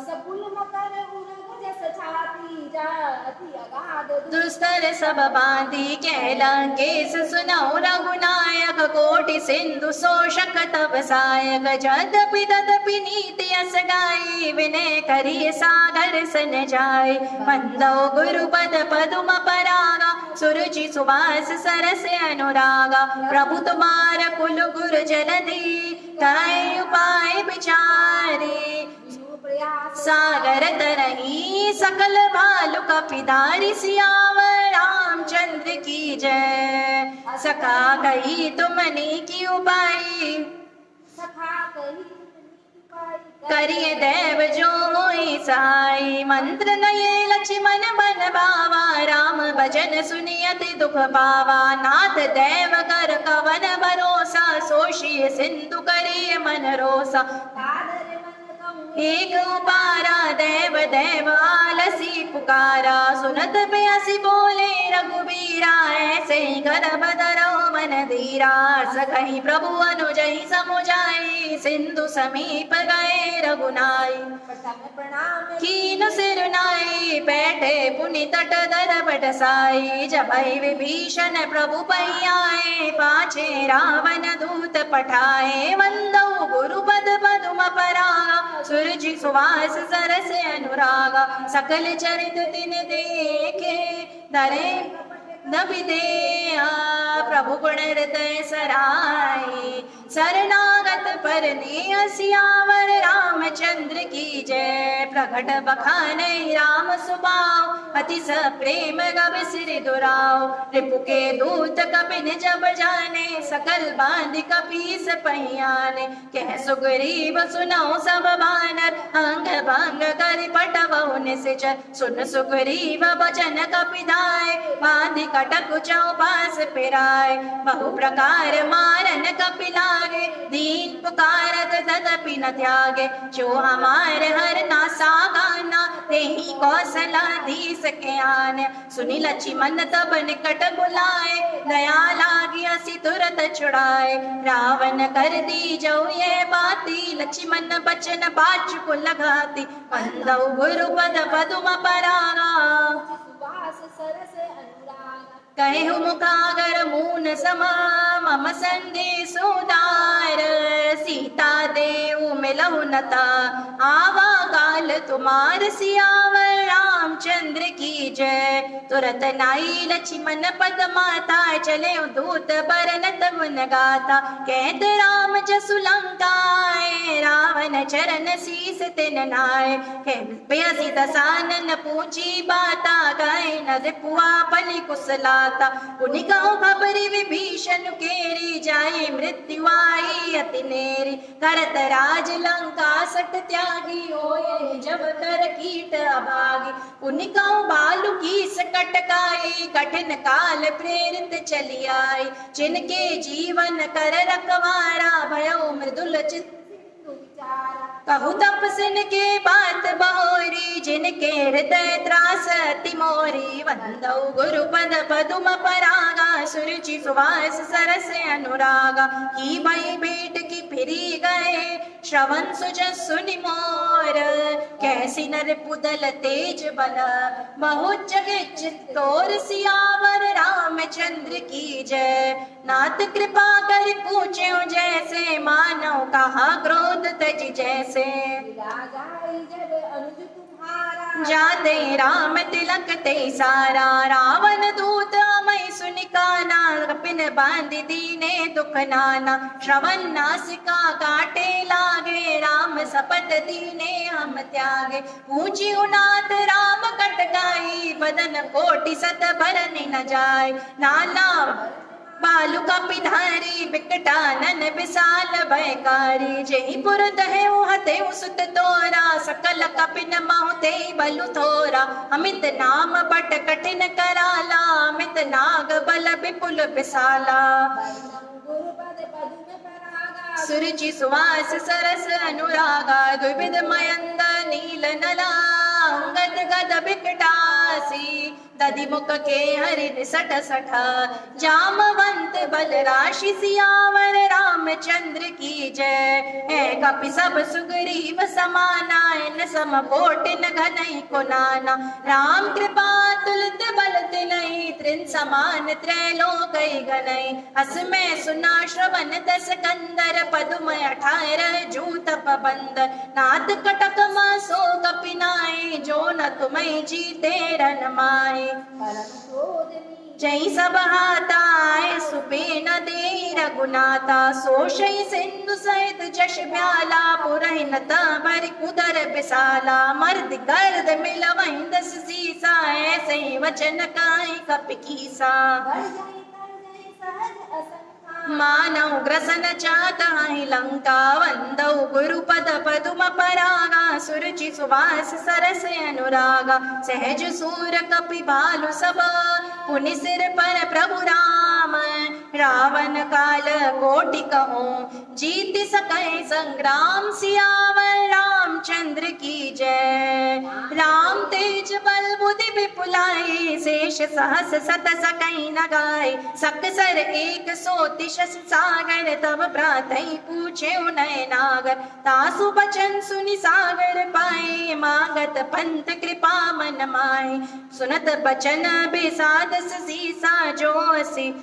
Speaker 2: सकुल मकर उरग जस छाती, जा अति अगाध
Speaker 1: दुस्तर सब बांधी। कह लंकेश सुनौ रघुनायक, कोटि सिंधु शोषक तब सायक। जदपि तदपि नीति अस गाई, विनय करी सागर सन जाय। वंदौ गुरुपद पदुम परागा, सुरुचि सुवास सरस अनुरागा। प्रभु तुम्हार कुल गुरु जलधि, काय उपाय विचारे। सागर तरही सकल भालु कपिधारी, सियावर रामचंद्र की जय। सखा कही तुमने की उपाई,
Speaker 2: सखा कही
Speaker 1: करिए देव जो होई सहाय। मंत्र नये लक्ष्मण बन भावा, राम भजन सुनियति दुख पावा। नाथ देव कर कवन भरोसा, सोषिय सिंधु करिए मन रोसा। एक उपारा देव देव आलसी पुकारा, सुनत प्यासी बोले रघुबीरा। ऐसे ही कर बदरो मन धीरा, सखई प्रभु अनुजहि समुझाई। सिंधु समीप गए रघुनाई, कीन सिर नाई। बैठे पुनि तट दर बटसाई, जबहि विभीषण प्रभु पै आए। पाछे रावण दूत पठाए, वंदौ गुरुपद पदुम परागा। सुरुचि सुवास सरस अनुरागा, सकल चरित तिन देखे। धरे नबि देहा, प्रभु गुण हृदय सराय। शरणागत परने सियावर, रामचंद्र की जय। प्रकट बखानै राम सुभाव, अति स प्रेम गब सिर दुराव। रिपु के दूत कपिन जब जाने, सकल बांध कपीस पहियाने। कह सुग्रीव सुनौ सब बानर, अंग भंग कर पटवौ निश्चर। सुन सुग्रीव बचन कपिधाय, बांधि कटक चौपास पिराय। बहु प्रकार मारन कपिलागे, दीन पुकारत तदपि न त्यागे। जो हमार हर ना सागाना, तेहि कौशलाधीश के आन। सुनि लक्ष्मण तब निकट बुलाए, दया लागी हसी तुरत छुड़ाए। रावण कर दी जो ये बाती, लक्ष्मण बचन बाचु को लगाती। वंदौ गुरुपद पदुम परागा, कहु मुखागर मून समा। मम संदेश उदार, सीता देव मिलहु नता। आवा काल तुमार सियावर, रामचंद्र की जय। तुरत नाई लक्ष्मण पद माता, चले दूत बरनत मुन गाता। कहत राम जसु लंकाए, रावण चरण शीस तिन नाय। प्यसी दसानन पूछी बाता, गए न रिपुआ पलि कुशलाता। उनि कहो खबरि विभीषण केरी, जाए मृत्यु आई अति नेरी। करत राज लंका सट त्यागी, होए जब कर कीट अभागी। पुनिकाऊ बालू की सकटकाई कठिन काल प्रेरित चली आई। जिनके जीवन कर रखवारा भयो मृदुल चित्त कहु तपसिन के बात बहोरी। जिनके हृदय त्रास अति मोरी। वंदौ गुरु पद पदुम परागा सुरुचि सुवास सरस अनुरागा। की भई भेंट की फिरी गए श्रवण सुजस सुनि मोर। कैसी नर पुदल तेज बल बहुत जगे चित्तौर। सियावर रामचंद्र की जय। नाथ कृपा कर पूछे जैसे मानव कहा क्रोध तज जैसे। जाते राम तिलक ते सारा। रावण दूत मई सुनिकाना कपिन बांध दीने दुख नाना। श्रवण नासिका काटे लागे राम सपत दीने हम त्यागे। पूछी नाथ राम कट गाई बदन कोटि सत भरनि न जाय। नाला बालू का पिधारी बिकटानन विशाल भयकारी। जही पुर दहे हते सुत तोरा सकल कपिन महुते बलु थोरा। अमित नाम बट कठिन कराला अमित नाग बल विपुल विशाला। सुरुचि सुवास सरस अनुरागा द्विविध मयंद नील नला। अंगद गद बिकटासी दधि मुख के हरिन सठ सठ। जामवंत बल राशि सियावर रामचंद्र की जय। है कपि सब सुग्रीव समाना इन सम कोटिन घनई को नाना। राम कृपा तुलित बल तिनहि त्रिन समान त्रैलोकई गनई। अस में सुना श्रवण दस कंदर पदुम 18 जूत पबंद। नाथ कटक मासो कपिनाए जो न तुम्हें जीते रन माए। जय सब हाताय सुपेन दे रघुनाथा। सोशई सिंधु सहित जश ब्याला पुरहिनत भर कुदर विशाला। मर्द गर्द मिलवहीं 10 सीसा ऐसे वचन काई कपि कीसा। मानव ग्रसन चाहि लंका। वंदौ गुरु पद पदुम परागा सुरुचि सुवास सरस अनुरागा। सहज सूर कपि भालु सब पुनि सिर पर प्रभु राम। रावण काल कोटि कहूँ जीत सकै संग्राम। सियावर रामचंद्र की जय। राम तेज बल बुद्धि विपुलाई शेष सहस सत सकै न गाय। सकसर एक सोति शश सागर तब प्रातहि पूछे नय नागर। तासु बचन सुनि सागर पाए मांगत पंथ कृपा मन माहे। सुनत बचन बेसाद सीसा जोसी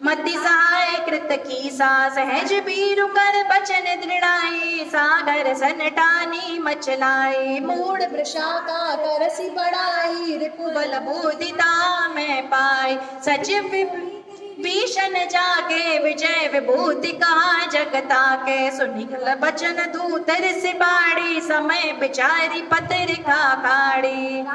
Speaker 1: मति सहाय कृत कीसा। सहज बीरु कर बचन दृढ़ाई सागर सनटानी मचलाई। मूड वृषाका करसी बढ़ाई रिपुबल बोधिता में पाई। सचिव भीषण जाके विजय विभूति कहा जगता के। सुनिकल बचन दूतर से बाड़ी समय बिचारी पत्रिका काड़ी।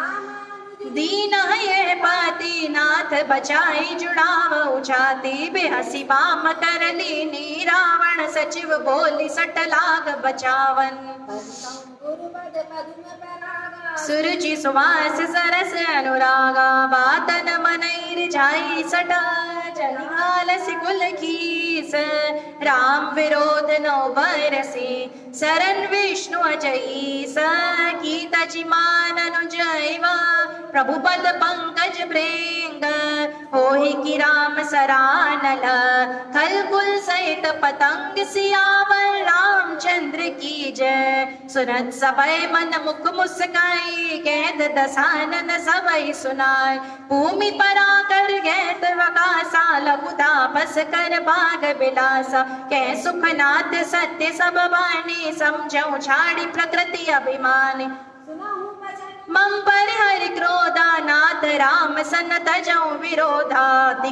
Speaker 1: दीन है पाती नाथ बचाई जुड़ाव उचाती। बेहसी बाम कर लीनी रावण सचिव बोली सट लाग बचावन। सुरुचि सुवास सरस अनुरागा बातन मनैर जाई सटा। जनिहाल सिकुल कीस राम विरोध नौ बरसी। सरन विष्णु अजई कीत जिमान अनुजैवा। प्रभु पद पंकज प्रेंग होहि की राम सरानल। खल कुल सहित पतंग सियावर रामचंद्र की जय। सुनत सबय मन मुख मुस्काई कहत दसानन सबय सुनाय। भूमि परा कर गैत वकासा लघु तापस कर भाग बिलासा। कह सुखनाथ सत्य सब बानी समझौ छाड़ी प्रकृति अभिमानी। मम पर हरि क्रोधा नाथ राम सन तजौ विरोधा।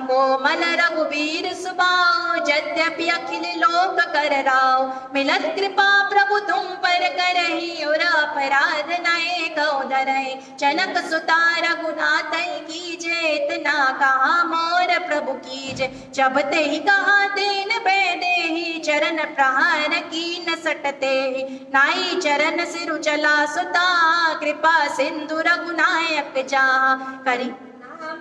Speaker 1: कोमल रघुवीर सुबाओ यद्यपि अखिल लोक कर राव। मिलत कृपा प्रभु तुम पर करहि और अपराध नए कौ धरहि। जनक सुता रघुनाथ की जय इतना कहा मोर प्रभु की जय। जब ते ही कहा दीन बेदे ही चरण प्रहार की न सटते ही। नाई चरण सिरु चला सुता कृपा सिंधु रघुनायक जा करी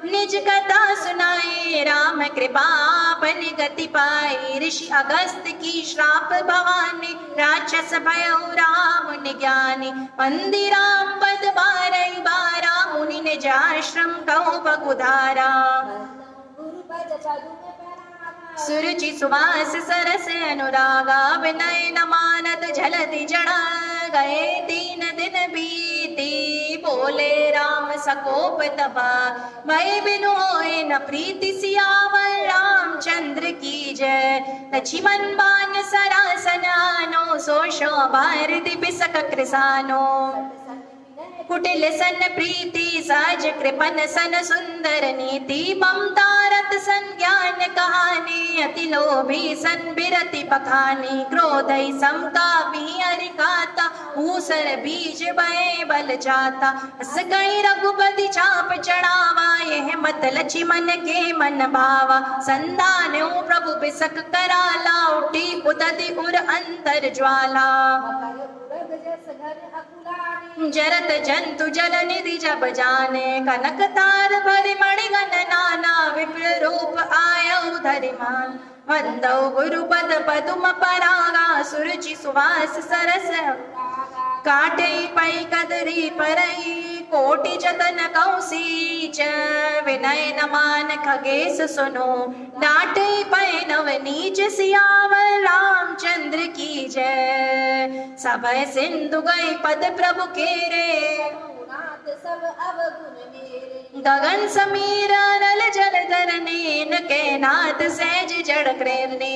Speaker 1: निज कथा सुनाए राम कृपा अपनी गति पाई। ऋषि अगस्त की श्राप भवानी राक्षस भयो राम ज्ञानी। वंदी राम पद बारई बारा मुनि ने जाश्रम कहो बगुधारा।
Speaker 2: गुरुपद पदु में परागा
Speaker 1: सुरुचि सुवास सरस अनुरागा। विनय न मानत झलति जड़ा गए 3 दिन बीती। बोले राम सकोप तबा भय बिनु होए न प्रीति। सियावर रामचंद्र की जय। लक्ष्मण बान सरासनानो सोशो भारती बिसक कृसानो। कुटिल सन प्रीति साज कृपन सन सुंदर नीति। ममता रत सन ज्ञान कहानी अति लोभी सन बिरति बखानी। क्रोधई समका भी अरिकाता ऊसर बीज बय बल जाता। अस गई रघुपति चाप चढ़ावा यह मत लक्ष्मण के मन भावा। संधान प्रभु बिसक कराला उठी उदति उर अंतर ज्वाला। जरत जंतु जल निधि जब जाने। कनक तार भरि मणिगण नाना विप्र रूप आयौ धरिमान। वंदौ गुरुपद पदुम परागा सुरुचि सुवास सरस। काटई पै कदरी परई कोटि जतन कौसीच। विनय न मान खगेश सुनो डांटई पै नव नीच। सियावर रामचंद्र की जय। सभय सिंधु गई पद प्रभु केरे
Speaker 2: सब अवगुण मेरे।
Speaker 1: गगन समीर नल जल धरने के नाथ सहज जड़ क्रेरने।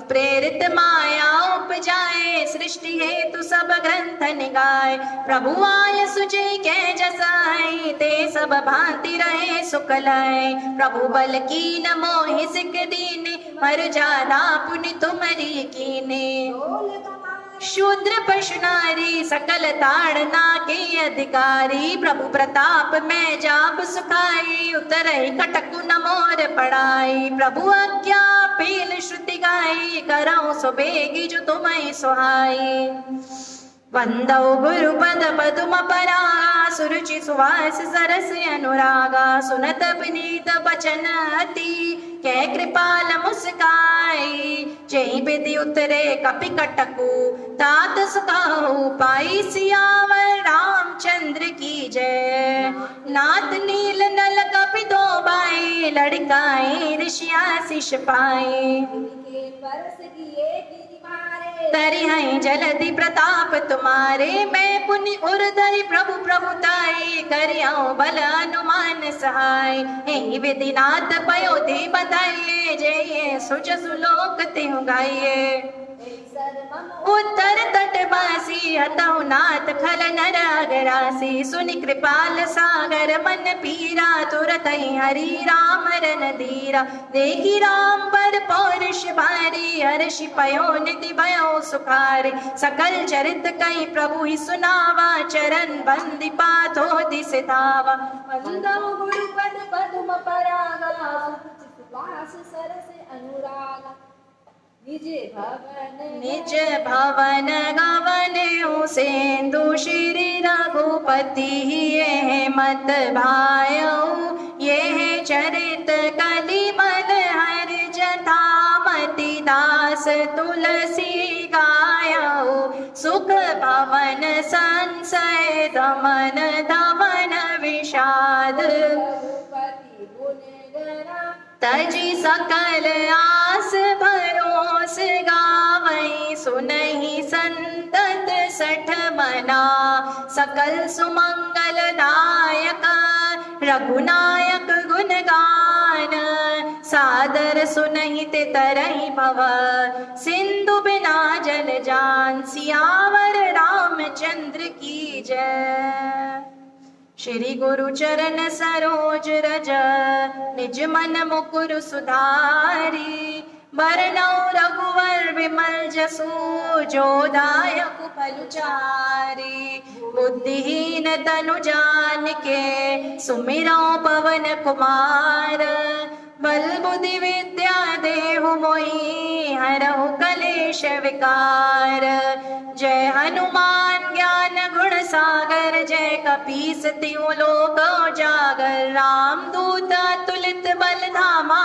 Speaker 1: प्रेरित माया उपजाए सृष्टि हेतु सब ग्रंथ निगाए। प्रभु आय सुजै के जसाई ते सब भांति रहे सुख लाए। प्रभु बल की न मोहि सिख दीने मर जाना पुनि तुमरी कीने। शूद्र पशु नारी सकल ताड़ना के अधिकारी। प्रभु प्रताप में जाप सुखाई उतरई कटकु न मोर पड़ाई। प्रभु आज्ञा पील श्रुति गाई करऊं सुबेगी जो तुम्हें सुहाई। वंदौ गुरुपद पदुम परागा सुरुचि सुवास सरस अनुरागा। सुनत विनीत बचन अति कै कृपाल मुस्काई। जय विधि उतरे कपि कटकु तात सुखाहु पाई। सियावर रामचंद्र की जय। नाथ नील नल कपि दो बाई लड़काई ऋषिया शिष पाई।
Speaker 2: बरस किए गिरि मारे
Speaker 1: तरि हैं जलधि प्रताप तुम्हारे। मैं पुनि उर्धरि प्रभु प्रभुताई करियाऊं बल अनुमान सहाय। हे विधिनाथ पयोधि बताइए जय सुज सुलोक तिहु गाइए। उत्तर तटवासी हतौ नाथ खल नर अगरासी। सुनि कृपाल सागर मन पीरा तुरत हरि राम रन धीरा। देखी राम पर पौरुष भारी हर्षि पयो निधि भयो सुखारी। सकल चरित कई प्रभु ही सुनावा चरण बंदी पाथो दिस धावा।
Speaker 2: वंदौ गुरुपद पदुम परागा सुरुचि सुवास सरस अनुरागा।
Speaker 1: निज भवन गवन सेंदु श्री रघुपति। यह मत भायऊ यह चरित कलिमल हर जटामति दास तुलसी गायऊ। सुख भवन संशय दमन धवन विषाद। तजी सकल आस भरोस गावई। सुनहि संतत सठ मना सकल सुमंगल दायक। रघुनायक गुण गान सादर सुनहि ते तरहि भव। सिंधु बिना जल जान सियावर रामचंद्र की जय। श्री गुरु चरण सरोज रज निज मन मुकुर सुधारी। बरनौ रघुवर विमल जसु, जो दायक फल चारि। बुद्धिहीन तनु जानिके, सुमिरौ पवन कुमार। बल बुद्धि विद्या देहु मोहि, हरहु कलेश विकार। जय हनुमान ज्ञान गुण सागर, जय कपीस तिहुँ लोक उजागर। राम दूत अतुलित बल धामा,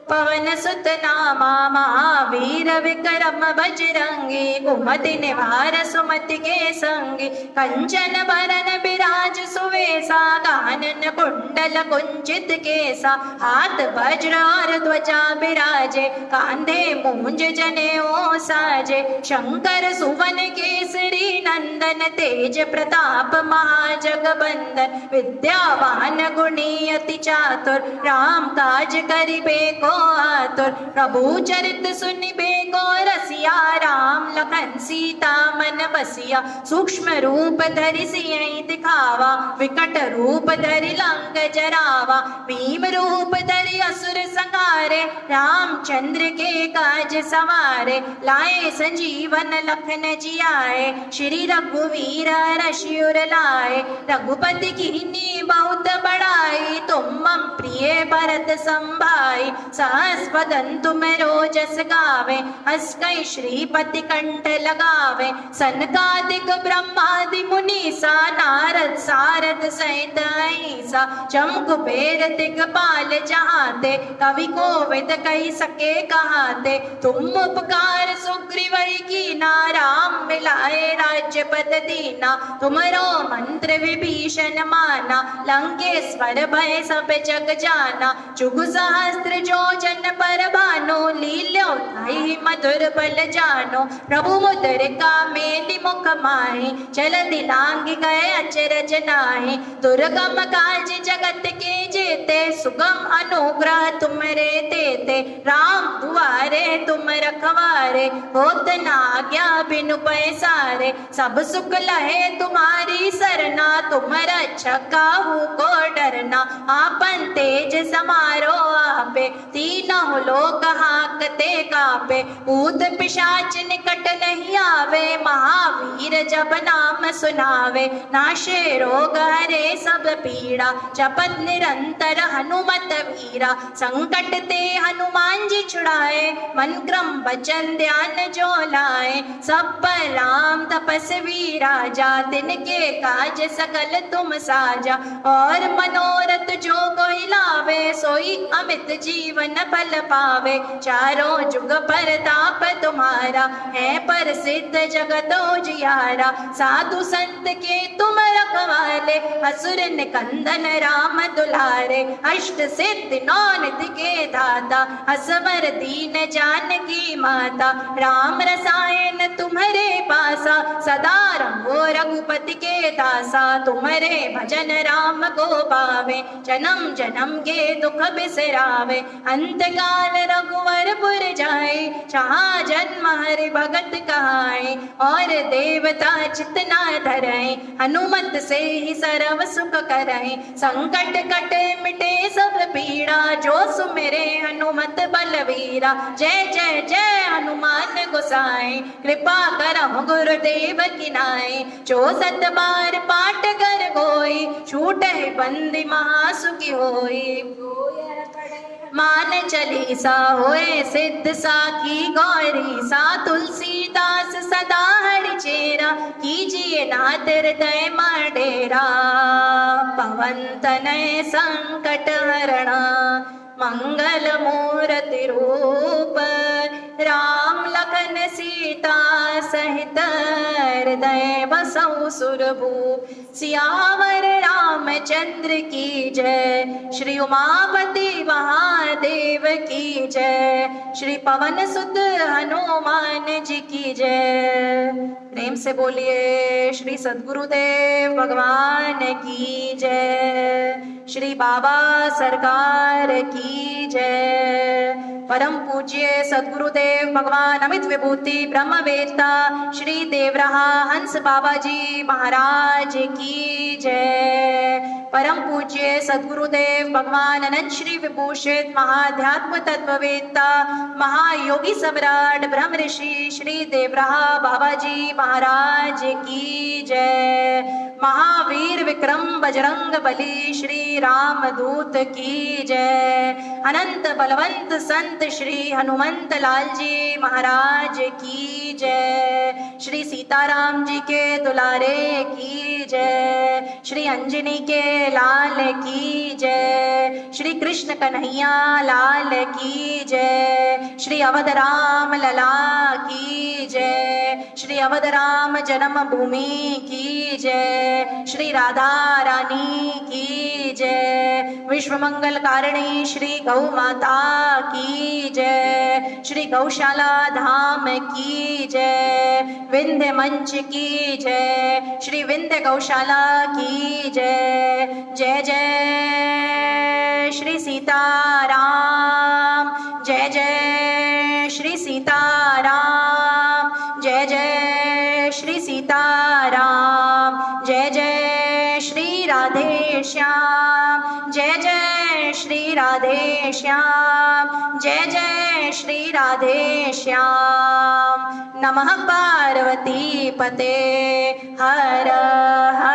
Speaker 1: पवन सुत नामा। महावीर विक्रम बजरंगी, कुमति निवार सुमति के संगी। कंचन बरन बिराज सुवेसा, कानन कुंडल कुंचित केसा। हाथ वज्र और ध्वजा बिराजे, कांधे मूंज जनेऊ साजे। शंकर सुवन केसरी नंदन, तेज प्रताप महाजगबंदन। विद्यावान गुणी अति चातुर, राम काज करिबे को आतुर। प्रभु चरित सुनिबे को रसिया, राम लखन सीता मन बसिया। सूक्ष्म रूप धरि सियहि दिखावा, विकट रूप धरि लंक जरावा। भीम रूप धरि असुर संहारे, रामचंद्र के काज सवारे। लाए संजीवन लखन जियाए, श्री रघुवीर रघुवर लाए। रघुपति कीन्ही बहुत बड़ाई, तुम मम प्रिय भरत संभाई। सहस बदन तुम रोजस गावे, हस कहि श्रीपति कंठ लगावे। सनकादिक ब्रह्मादि मुनीसा, नारद सारद सहित अहिसा। जम कुबेर दिगपाल जहाते, कवि कोविद कहि सके कहाते। तुम उपकार सुग्रीव कीना, राम मिलाए राज्यपद दीना। तुमरो मंत्र विभीषण माना, लंकेश्वर भय सब जग जाना। जुग सहस्त्र जो जन पर भानु, लील्यो ताहि मधुर बल जानो। प्रभु मुद्रिका मेलि मुख माहि, चल दिलांग गए अचरज नाहि। दुर्गम काज जगत के जेते, सुगम अनुग्रह तुमरे तेते। राम दुआरे तुम रखवारे, होत न आज्ञा बिनु पैसारे। सब सुख लहे तुम्हारी सरना, तुम रक्षक काहू को डरना। आपन तेज समारो आपे, तीनों लोक हाकते कापे। भूत पिशाच निकट नहीं आवे, महावीर जब नाम सुनावे। नाशे रोग हरे सब पीड़ा, जपत निरंतर हनुमत वीरा। संकट ते हनुमान जी छुड़ाए, मन क्रम वचन ध्यान जो लाए। सब पर राम तपस्वी राजा, तिनके काज सकल तुम साजा। और मनोरथ जो कोई लावे, सोई अमित जीवन फल पावे। चारों जुग परताप तुम्हारा, है प्रसिद्ध जगत उजियारा। साधु संत के तुम रखवाले, असुर निकंदन राम दुलारे। अष्ट सिद्धि नौ निधि के दाता, असवर दीन जानकी माता। राम रसायन तुम्हारे पासा, सदा रहो रघुपति के दासा। तुम्हारे भजन राम को पावे, जन्म जन्म के दुख बिसरावे। अंत काल रघुवर पुर जाए, जहाँ जन्म हरि भगत कहाए। और देवता चितना धराए, हनुमत से ही सर्व सुख कराए। संकट कटे मिटे सब पीड़ा, जो सुमिरे हनुमत बलवीरा। जय जय जय हनुमान गोसाई, कृपा करहु गुरुदेव की नाई। जो सत बार पाठ कर गोई, छूटे बंदी महासुखी होई। मान चलीसा होए सिद्ध साखी गौरी सा। तुलसीदास सदा हरि चेरा, कीजिए नाथ हृदय डेरा। पवन तनय संकट हरणा, मंगल मूर्ति रूप। राम लखन सीता सहित, हृदय बसौ सुरभूप। सियावर रामचंद्र की जय, श्री उमापति महादेव की जय। श्री पवन सुत हनुमान जी की जय। प्रेम से बोलिए श्री सद्गुरुदेव भगवान की जय। श्री बाबा सरकार की जय। परम पूज्य सद्गुरुदेव भगवान अमित विभूति ब्रह्मवेत्ता श्री देवराहा हंस बाबा जी महाराज की जय। परम पूज्य सद्गुरुदेव भगवान अनंत श्री विभूषित महाध्यात्म तत्ववेत्ता महायोगी सम्राट ब्रह्म ऋषि श्री देवराहा बाबाजी महाराज की जय। महावीर विक्रम बजरंग बली श्री रामदूत की जय। अनंत बलवंत संत श्री हनुमंत लाल जी महाराज की जय। श्री सीताराम जी के दुलारे की जय। श्री अंजनी के लाल की जय। श्री कृष्ण कन्हैया लाल की जय। श्री अवध राम लला की जय। श्री अवध राम जन्म भूमि की जय। श्री राधा रानी की जय। विश्व मंगल कारिणी श्री गौ माता की जय। श्री गौशाला धाम की जय। विंध्य मंच की जय। श्री विंध्य गौशाला की जय। जय जय श्री सीताराम। जय जय श्री सीताराम। जय जय श्री सीताराम। जय जय श्री राधे श्याम। जय जय श्री राधे श्याम। जय जय श्री राधे श्याम। नमः पार्वती पते हर हर